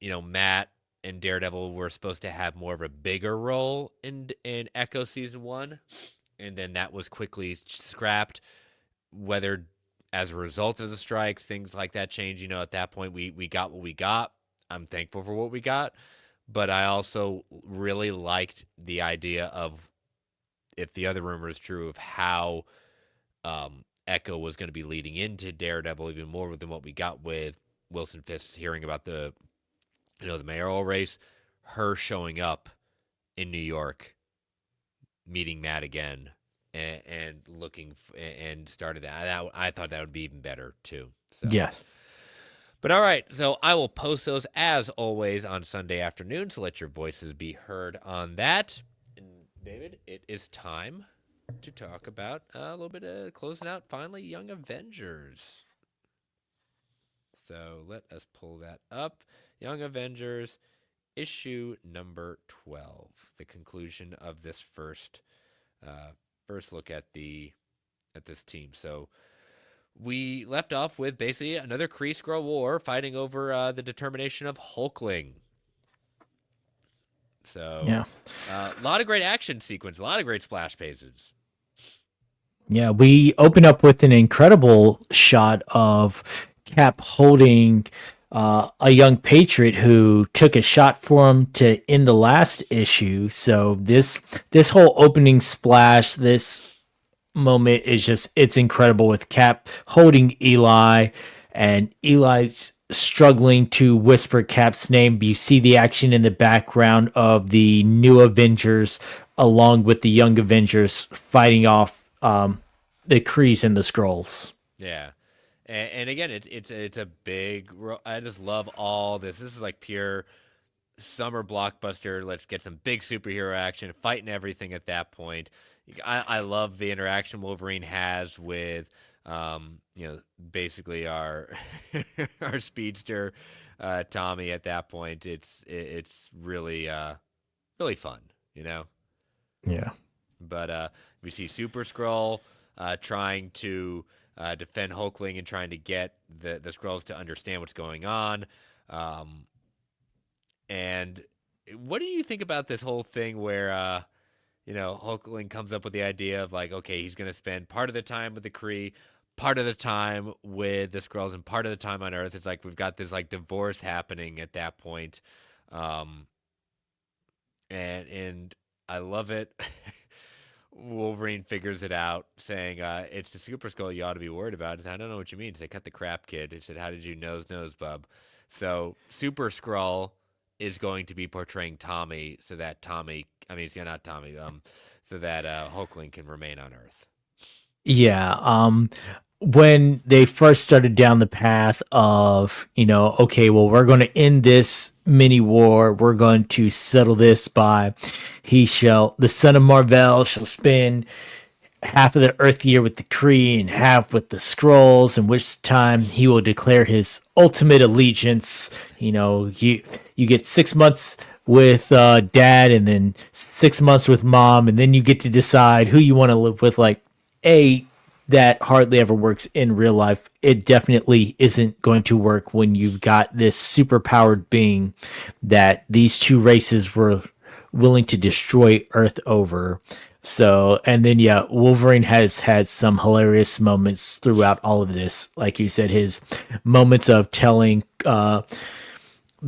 Matt and Daredevil were supposed to have more of a bigger role in Echo season 1, and then that was quickly scrapped, whether as a result of the strikes, things like that change. At that point we got what we got. I'm thankful for what we got, but I also really liked the idea of, if the other rumor is true, of how Echo was going to be leading into Daredevil even more than what we got with Wilson Fisk hearing about the mayoral race, her showing up in New York, meeting Matt again, and looking and started that. I thought that would be even better too. So. Yes. But all right, so I will post those as always on Sunday afternoon, so let your voices be heard on that. And David, it is time to talk about a little bit of closing out finally Young Avengers. So let us pull that up. Young Avengers issue number 12, the conclusion of this first look at this team. So we left off with basically another Kree Skrull war fighting over the determination of Hulkling. So Yeah. a lot of great action sequence, a lot of great splash pages. Yeah, we open up with an incredible shot of Cap holding a young patriot who took a shot for him to end the last issue. So this whole opening splash, this moment is just it's incredible with Cap holding Eli and Eli's struggling to whisper Cap's name. You see the action in the background of the new Avengers along with the young Avengers fighting off the Krees and the Skrulls. Yeah. And again, it's a big. I just love all this. This is like pure summer blockbuster. Let's get some big superhero action, fighting everything at that point. I love the interaction Wolverine has with, basically our our speedster, Tommy. At that point, it's really really fun, you know. Yeah. But we see Super Skrull trying to defend Hulkling and trying to get the Skrulls to understand what's going on. And what do you think about this whole thing where, Hulkling comes up with the idea of like, okay, he's going to spend part of the time with the Kree, part of the time with the Skrulls, and part of the time on Earth. It's like we've got this like divorce happening at that point. And I love it. Wolverine figures it out, saying, "It's the Super Skrull you ought to be worried about." I don't know what you mean. He said, "Cut the crap, kid." He said, "How did you nose, bub?" So Super Skrull is going to be portraying Tommy, so that not Tommy, so that Hulkling can remain on Earth. Yeah. When they first started down the path of, okay, well, we're going to end this mini war. We're going to settle this by the son of Marvel shall spend half of the Earth year with the Kree and half with the Skrulls, in which time he will declare his ultimate allegiance. You get 6 months with dad and then 6 months with mom, and then you get to decide who you want to live with. Like, that hardly ever works in real life. It definitely isn't going to work when you've got this super powered being that these two races were willing to destroy Earth over. So, and then, yeah, Wolverine has had some hilarious moments throughout all of this. Like you said, his moments of telling the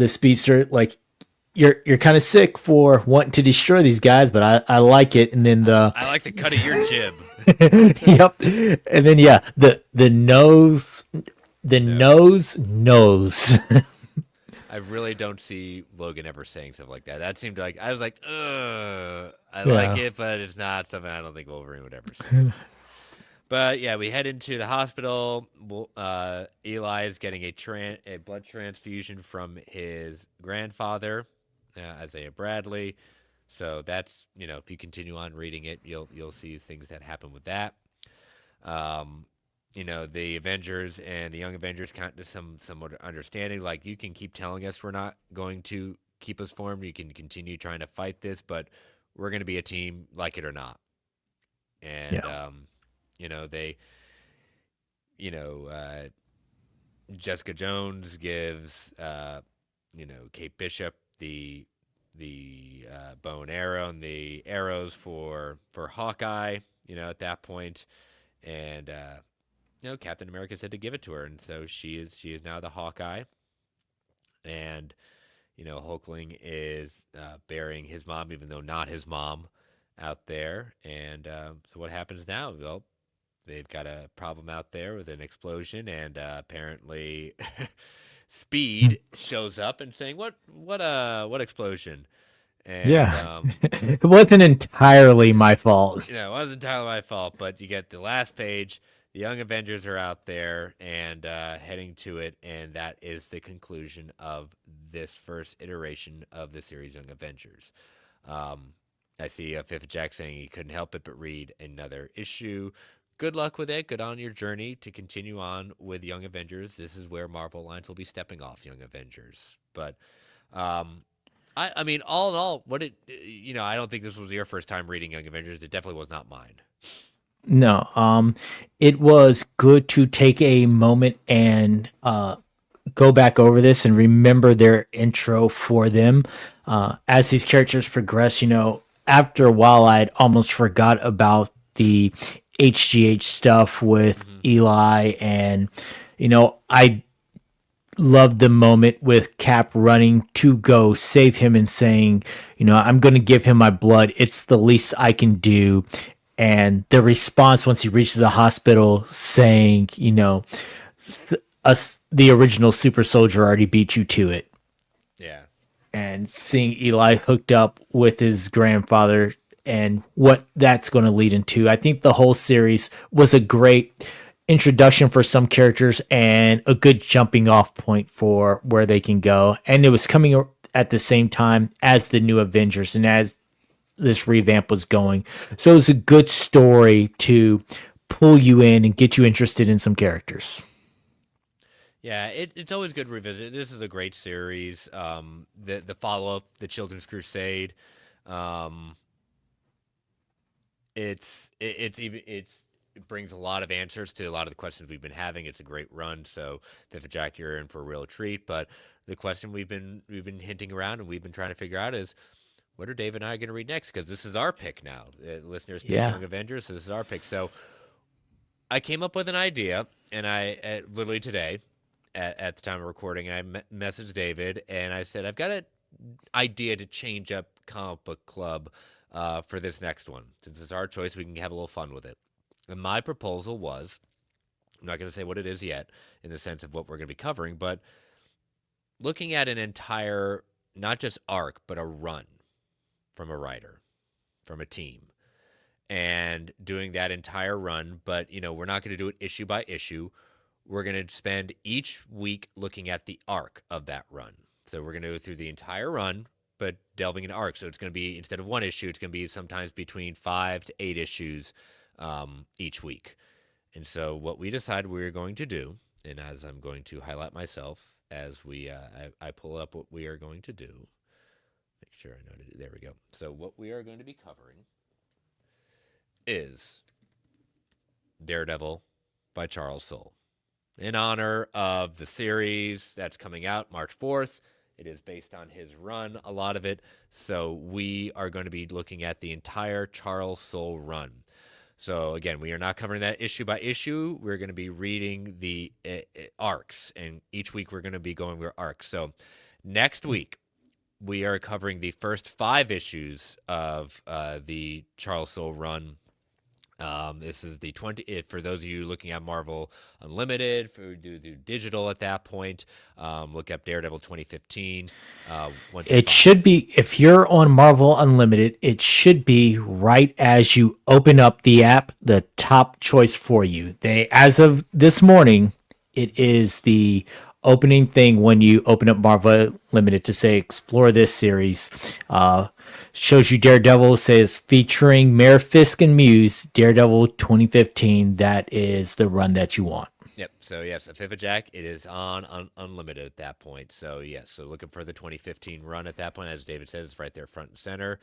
speedster, like, you're kind of sick for wanting to destroy these guys, but I like it. And then I like the cut of your jib. Yep. And then the nose knows. I really don't see Logan ever saying stuff like that. That seemed like I was like, I like it, but it's not something I don't think Wolverine would ever say. But yeah, we head into the hospital. Eli is getting a blood transfusion from his grandfather, Isaiah Bradley. So that's, if you continue on reading it, you'll see things that happen with that. The Avengers and the Young Avengers come to some understanding. Like, you can keep telling us we're not going to keep us formed. You can continue trying to fight this, but we're going to be a team, like it or not. And Jessica Jones gives Kate Bishop the bow and arrow and the arrows for Hawkeye, at that point. And Captain America said to give it to her, and so she is now the Hawkeye. And Hulkling is burying his mom, even though not his mom, out there. And so what happens now? Well, they've got a problem out there with an explosion, and apparently Speed shows up and saying, "What explosion?" And, yeah. It wasn't entirely my fault. It wasn't entirely my fault, but you get the last page. The Young Avengers are out there and heading to it, and that is the conclusion of this first iteration of the series Young Avengers. Um, I see Fifth Jack saying he couldn't help it but read another issue. Good luck with it. Good on your journey to continue on with Young Avengers. This is where Marvel Alliance will be stepping off Young Avengers. But um, I mean, all in all, I don't think this was your first time reading Young Avengers. It definitely was not mine. No, it was good to take a moment and go back over this and remember their intro for them. As these characters progress, after a while, I'd almost forgot about the HGH stuff with Mm-hmm. Eli, and I loved the moment with Cap running to go save him and saying, I'm going to give him my blood. It's the least I can do. And the response once he reaches the hospital saying, us, the original super soldier already beat you to it. Yeah. And seeing Eli hooked up with his grandfather and what that's going to lead into. I think the whole series was a great introduction for some characters and a good jumping off point for where they can go. And it was coming at the same time as the new Avengers and as this revamp was going. So it was a good story to pull you in and get you interested in some characters. Yeah, it's always good to revisit. This is a great series. The follow up, the Children's Crusade, um, it brings a lot of answers to a lot of the questions we've been having. It's a great run. So Fifth Jack, you're in for a real treat. But the question we've been hinting around and we've been trying to figure out is, what are Dave and I going to read next? Because this is our pick now. Listeners pick Yeah. Young Avengers. So this is our pick. So I came up with an idea, and literally today, at the time of recording, I messaged David and I said, I've got an idea to change up Comic Book Club for this next one. Since it's our choice, we can have a little fun with it. And my proposal was, I'm not going to say what it is yet in the sense of what we're going to be covering, but looking at an entire, not just arc, but a run from a writer, from a team, and doing that entire run. But, we're not going to do it issue by issue. We're going to spend each week looking at the arc of that run. So we're going to go through the entire run, but delving into arc. So it's going to be, instead of one issue, it's going to be sometimes between 5 to 8 issues each week. And so what we decided we were going to do, and as I'm going to highlight myself as I pull up what we are going to do. Make sure I noted it. There we go. So what we are going to be covering is Daredevil by Charles Soule. In honor of the series that's coming out March 4th. It is based on his run, a lot of it. So we are going to be looking at the entire Charles Soule run. So again, we are not covering that issue by issue. We're going to be reading the arcs, and each week we're going to be going over arcs. So next week, we are covering the first 5 issues of the Charles Soule run. This is the 20, for those of you looking at Marvel Unlimited, for do digital at that point, look up Daredevil 2015. It should be, if you're on Marvel Unlimited, it should be right as you open up the app, the top choice for you. As of this morning, it is the opening thing when you open up Marvel Limited to say explore this series. Shows you Daredevil, says featuring Mayor Fisk and Muse, Daredevil 2015. That is the run that you want. Yep. So yes, Fifth Jack, it is on unlimited at that point. So yes, so looking for the 2015 run at that point. As David said, it's right there front and center.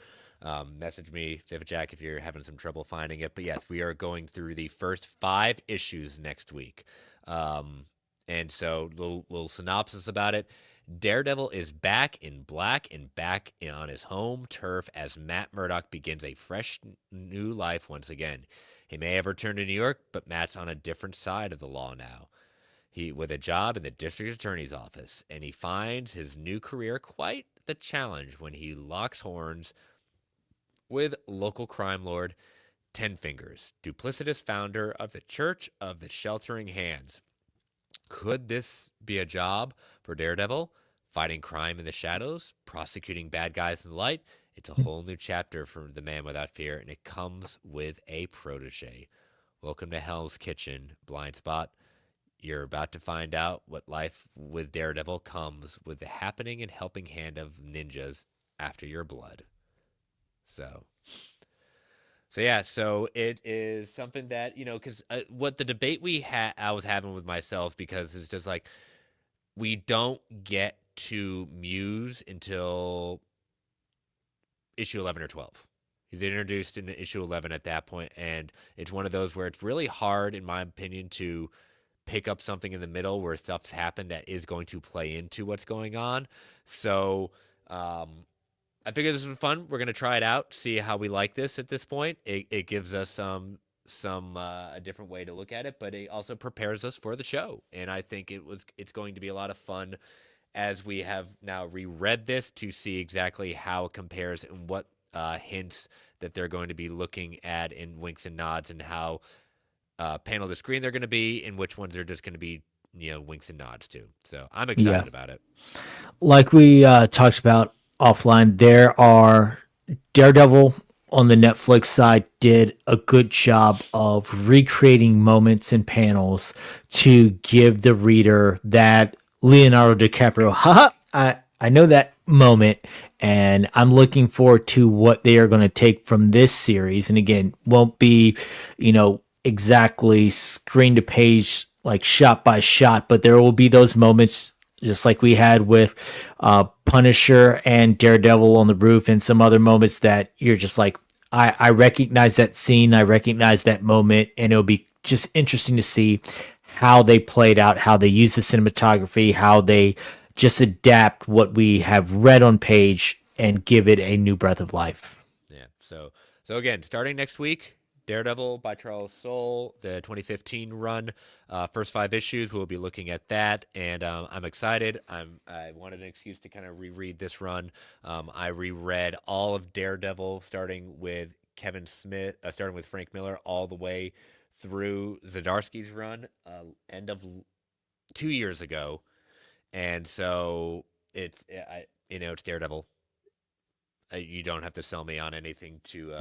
Message me, Fifth Jack, if you're having some trouble finding it. But yes, we are going through the first 5 issues next week. And so little synopsis about it. Daredevil is back in black and back on his home turf as Matt Murdock begins a fresh new life once again. He may have returned to New York, but Matt's on a different side of the law now. He with a job in the district attorney's office, and he finds his new career quite the challenge when he locks horns with local crime lord Ten Fingers, duplicitous founder of the Church of the Sheltering Hands. Could this be a job for Daredevil? Fighting crime in the shadows, prosecuting bad guys in the light. It's a whole new chapter for the man without fear, and it comes with a protege. Welcome to Hell's Kitchen, Blind Spot. You're about to find out what life with Daredevil comes with the happening and helping hand of ninjas after your blood. So, so it is something that because what the debate I was having with myself, because it's just like we don't get to Muse until issue 11 or 12. He's introduced in issue 11 at that point, and it's one of those where it's really hard, in my opinion, to pick up something in the middle where stuff's happened that is going to play into what's going on. So I figured this was fun. We're gonna try it out, see how we like this at this point. It gives us some a different way to look at it, but it also prepares us for the show. And I think it's going to be a lot of fun as we have now reread this to see exactly how it compares and what hints that they're going to be looking at in winks and nods, and how panel to screen they're going to be, and which ones are just going to be winks and nods to. So I'm excited about it. Like we talked about offline, there are Daredevil on the Netflix side did a good job of recreating moments and panels to give the reader that Leonardo DiCaprio, haha, I know that moment, and I'm looking forward to what they are going to take from this series. And again, won't be, exactly screen to page, like shot by shot, but there will be those moments just like we had with Punisher and Daredevil on the roof, and some other moments that you're just like, I recognize that scene, I recognize that moment, and it'll be just interesting to see how they played out, how they use the cinematography, how they just adapt what we have read on page and give it a new breath of life. Yeah. So again, starting next week, Daredevil by Charles Soule, the 2015 run, first 5 issues. We'll be looking at that, and I'm excited. I wanted an excuse to kind of reread this run. I reread all of Daredevil, starting with Kevin Smith, starting with Frank Miller, all the way through Zdarsky's run, end of 2 years ago, and so it's Daredevil. You don't have to sell me on anything to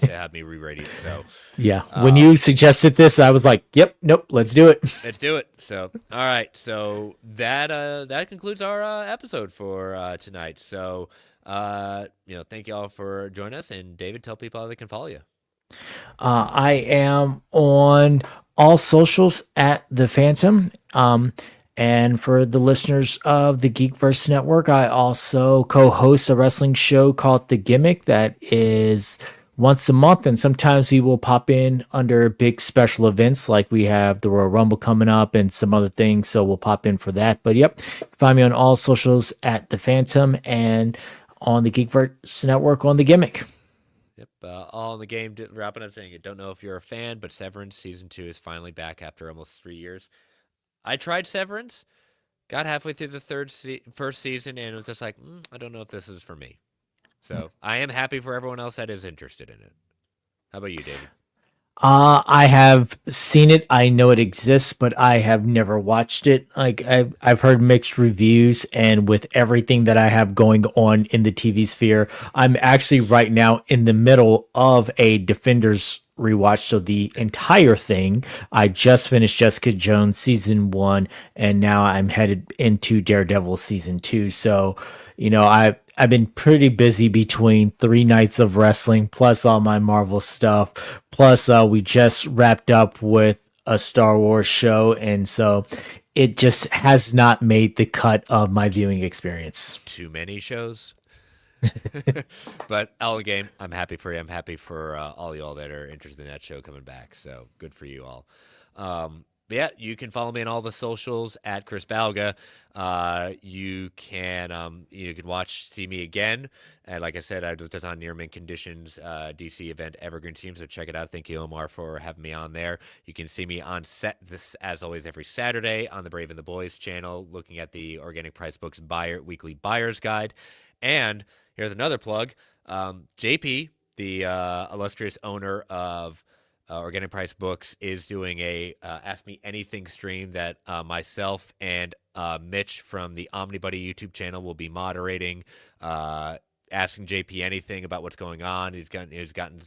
have me re-rate it. So yeah, when you suggested this, I was like, "Yep, nope, let's do it." Let's do it. So all right, so that concludes our episode for tonight. So thank you all for joining us, and David, tell people how they can follow you. I am on all socials at the Phantom. And for the listeners of the Geekverse Network, I also co-host a wrestling show called The Gimmick that is once a month, and sometimes we will pop in under big special events, like we have the Royal Rumble coming up and some other things, so we'll pop in for that. But yep, find me on all socials at The Phantom and on the Geekverse Network on The Gimmick. Yep, all in the game. Wrapping up saying, I don't know if you're a fan, but Severance Season 2 is finally back after almost 3 years. I tried Severance, got halfway through the first season, and it was just like, I don't know if this is for me. So I am happy for everyone else that is interested in it. How about you, David? I have seen it. I know it exists, but I have never watched it. Like I've heard mixed reviews, and with everything that I have going on in the TV sphere, I'm actually right now in the middle of a Defenders rewatch. So the entire thing, I just finished Jessica Jones season 1, and now I'm headed into Daredevil season 2. So, I've been pretty busy between 3 nights of wrestling, plus all my Marvel stuff, plus we just wrapped up with a Star Wars show, and so it just has not made the cut of my viewing experience. Too many shows. But all game, I'm happy for you. I'm happy for all y'all that are interested in that show coming back. So good for you all. But yeah, you can follow me on all the socials at Chris Balga. You can see me again. And like I said, I was just on Near Mint Conditions DC event Evergreen Team, so check it out. Thank you, Omar, for having me on there. You can see me on set this, as always, every Saturday on the Brave and the Boys channel, looking at the Organic Price Books weekly buyer's guide. And here's another plug. JP, the illustrious owner of Organic Price Books, is doing a Ask Me Anything stream that myself and Mitch from the OmniBuddy YouTube channel will be moderating asking JP anything about what's going on. He's gotten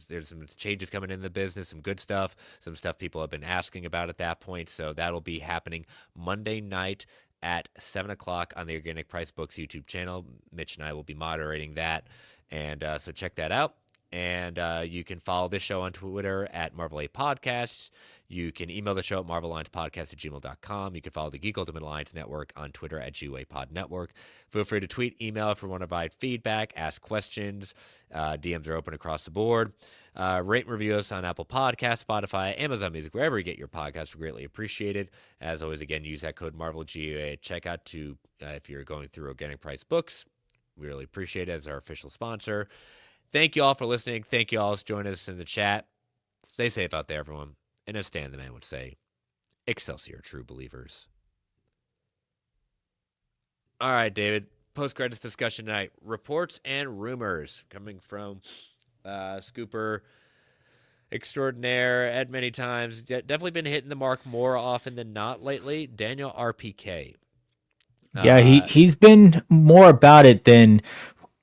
there's some changes coming in the business, some good stuff, some stuff people have been asking about at that point. So that'll be happening Monday night at 7 o'clock on the Organic Price Books YouTube channel. Mitch and I will be moderating that, and so check that out. And you can follow this show on Twitter at Marvel A Podcasts. You can email the show at marvelalliancepodcast@gmail.com. You can follow the Geek Ultimate Alliance Network on Twitter at GUAPod Network. Feel free to tweet, email if you want to provide feedback, ask questions. DMs are open across the board. Rate and review us on Apple Podcasts, Spotify, Amazon Music, wherever you get your podcasts. We greatly appreciate it. As always, again, use that code MarvelGUA at checkout to if you're going through Organic Price Books. We really appreciate it as our official sponsor. Thank you all for listening. Thank you all for joining us in the chat. Stay safe out there, everyone. And as Stan the Man would say, Excelsior, true believers. All right, David. Post-credits discussion tonight. Reports and rumors coming from Scooper extraordinaire at many times. Definitely been hitting the mark more often than not lately. Daniel RPK. Yeah, he's been more about it than...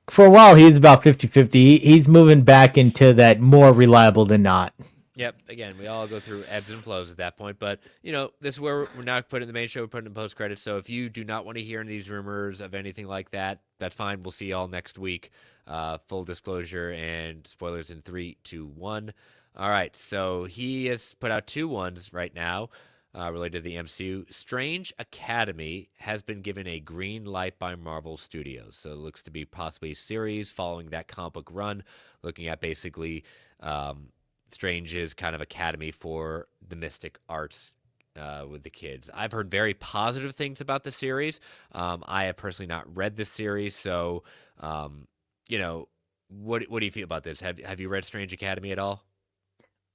For a while, he's about 50-50. He's moving back into that more reliable than not. Yep. Again, we all go through ebbs and flows at that point. But, this is where we're not putting the main show, we're putting in post-credits. So if you do not want to hear any of these rumors of anything like that, that's fine. We'll see you all next week. Full disclosure and spoilers in 3, 2, 1. All right. So he has put out 2 ones right now. Related to the MCU. Strange Academy has been given a green light by Marvel Studios. So it looks to be possibly a series following that comic book run, looking at basically Strange's kind of academy for the mystic arts with the kids. I've heard very positive things about the series. I have personally not read this series. So, what do you feel about this? Have you read Strange Academy at all?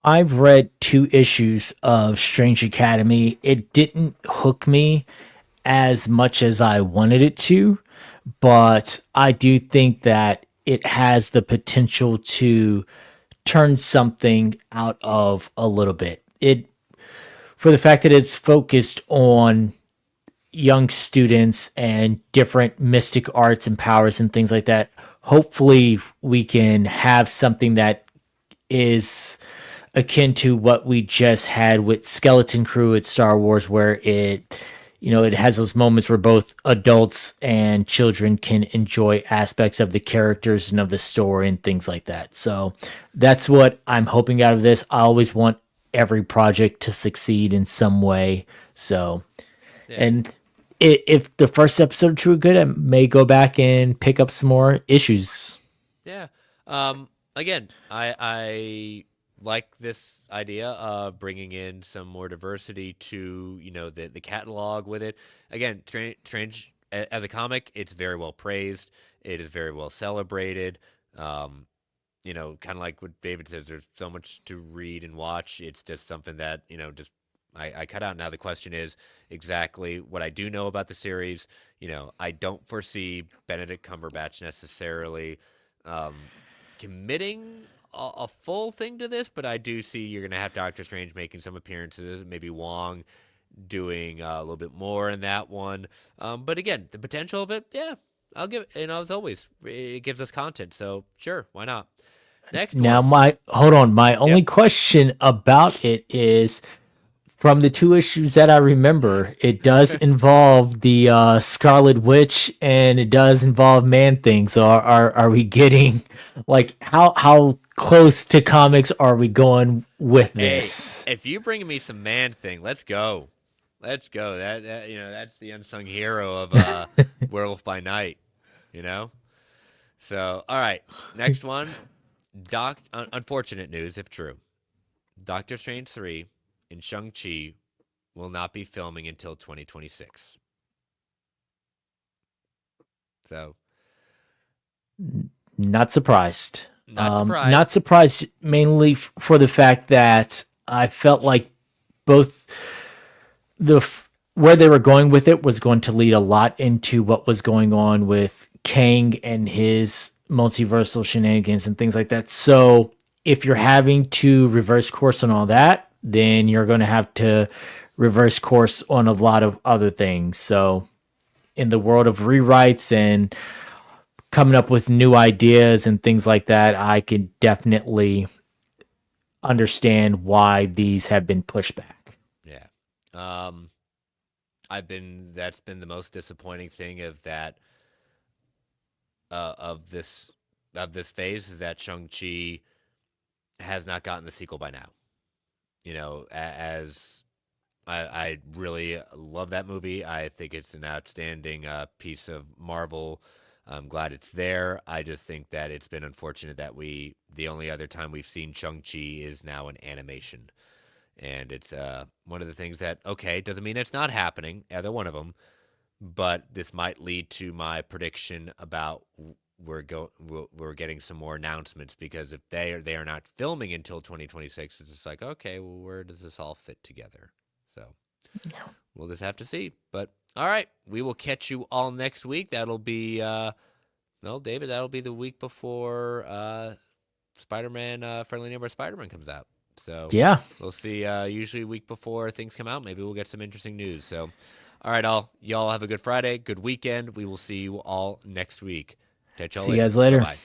I've read 2 issues of Strange Academy. It didn't hook me as much as I wanted it to, but I do think that it has the potential to turn something out of a little bit. For the fact that it's focused on young students and different mystic arts and powers and things like that, hopefully we can have something that is akin to what we just had with Skeleton Crew at Star Wars, where it has those moments where both adults and children can enjoy aspects of the characters and of the story and things like that. So that's what I'm hoping out of this. I always want every project to succeed in some way. So, yeah. And if the first episode or 2 are good, I may go back and pick up some more issues. Yeah. Again, I like this idea of bringing in some more diversity to the catalog with it. Again, Strange as a comic, it's very well praised. It is very well celebrated. Kind of like what David says, there's so much to read and watch. It's just something that I cut out. Now the question is exactly what I do know about the series. I don't foresee Benedict Cumberbatch necessarily committing a full thing to this, but I do see you're going to have Doctor Strange making some appearances, maybe Wong doing a little bit more in that one. But again, the potential of it, yeah, I'll give it, as always, it gives us content. So sure, why not? Next now, one. my only question about it is, from the 2 issues that I remember, it does involve the Scarlet Witch and it does involve Man-Thing. So are we getting, like, how close to comics are we going with this? Hey, if you bring me some Man-Thing, let's go. Let's go. That that's the unsung hero of Werewolf by Night. So all right, next one. Unfortunate news, if true. Doctor Strange 3 and Shang-Chi will not be filming until 2026. So, not surprised. Not surprised mainly for the fact that I felt like both where they were going with it was going to lead a lot into what was going on with Kang and his multiversal shenanigans and things like that. So if you're having to reverse course on all that, then you're going to have to reverse course on a lot of other things. So in the world of rewrites and coming up with new ideas and things like that, I can definitely understand why these have been pushed back. Yeah. Um, that's been the most disappointing thing of that, of this phase, is that Shang-Chi has not gotten the sequel by now. As I really love that movie. I think it's an outstanding piece of Marvel. I'm glad it's there. I just think that it's been unfortunate that the only other time we've seen Shang-Chi is now in animation. And it's one of the things that, okay, doesn't mean it's not happening, either one of them, but this might lead to my prediction about we're getting some more announcements, because if they are not filming until 2026, it's just like, okay, well, where does this all fit together? So we'll just have to see. But all right, we will catch you all next week. That'll be well, David, that'll be the week before Spider-Man Friendly Neighbor Spider-Man comes out. So Yeah. we'll see. Usually a week before things come out, maybe we'll get some interesting news. So all right, y'all have a good Friday, good weekend. We will see you all next week. Catch y'all See you later. guys later. Bye-bye.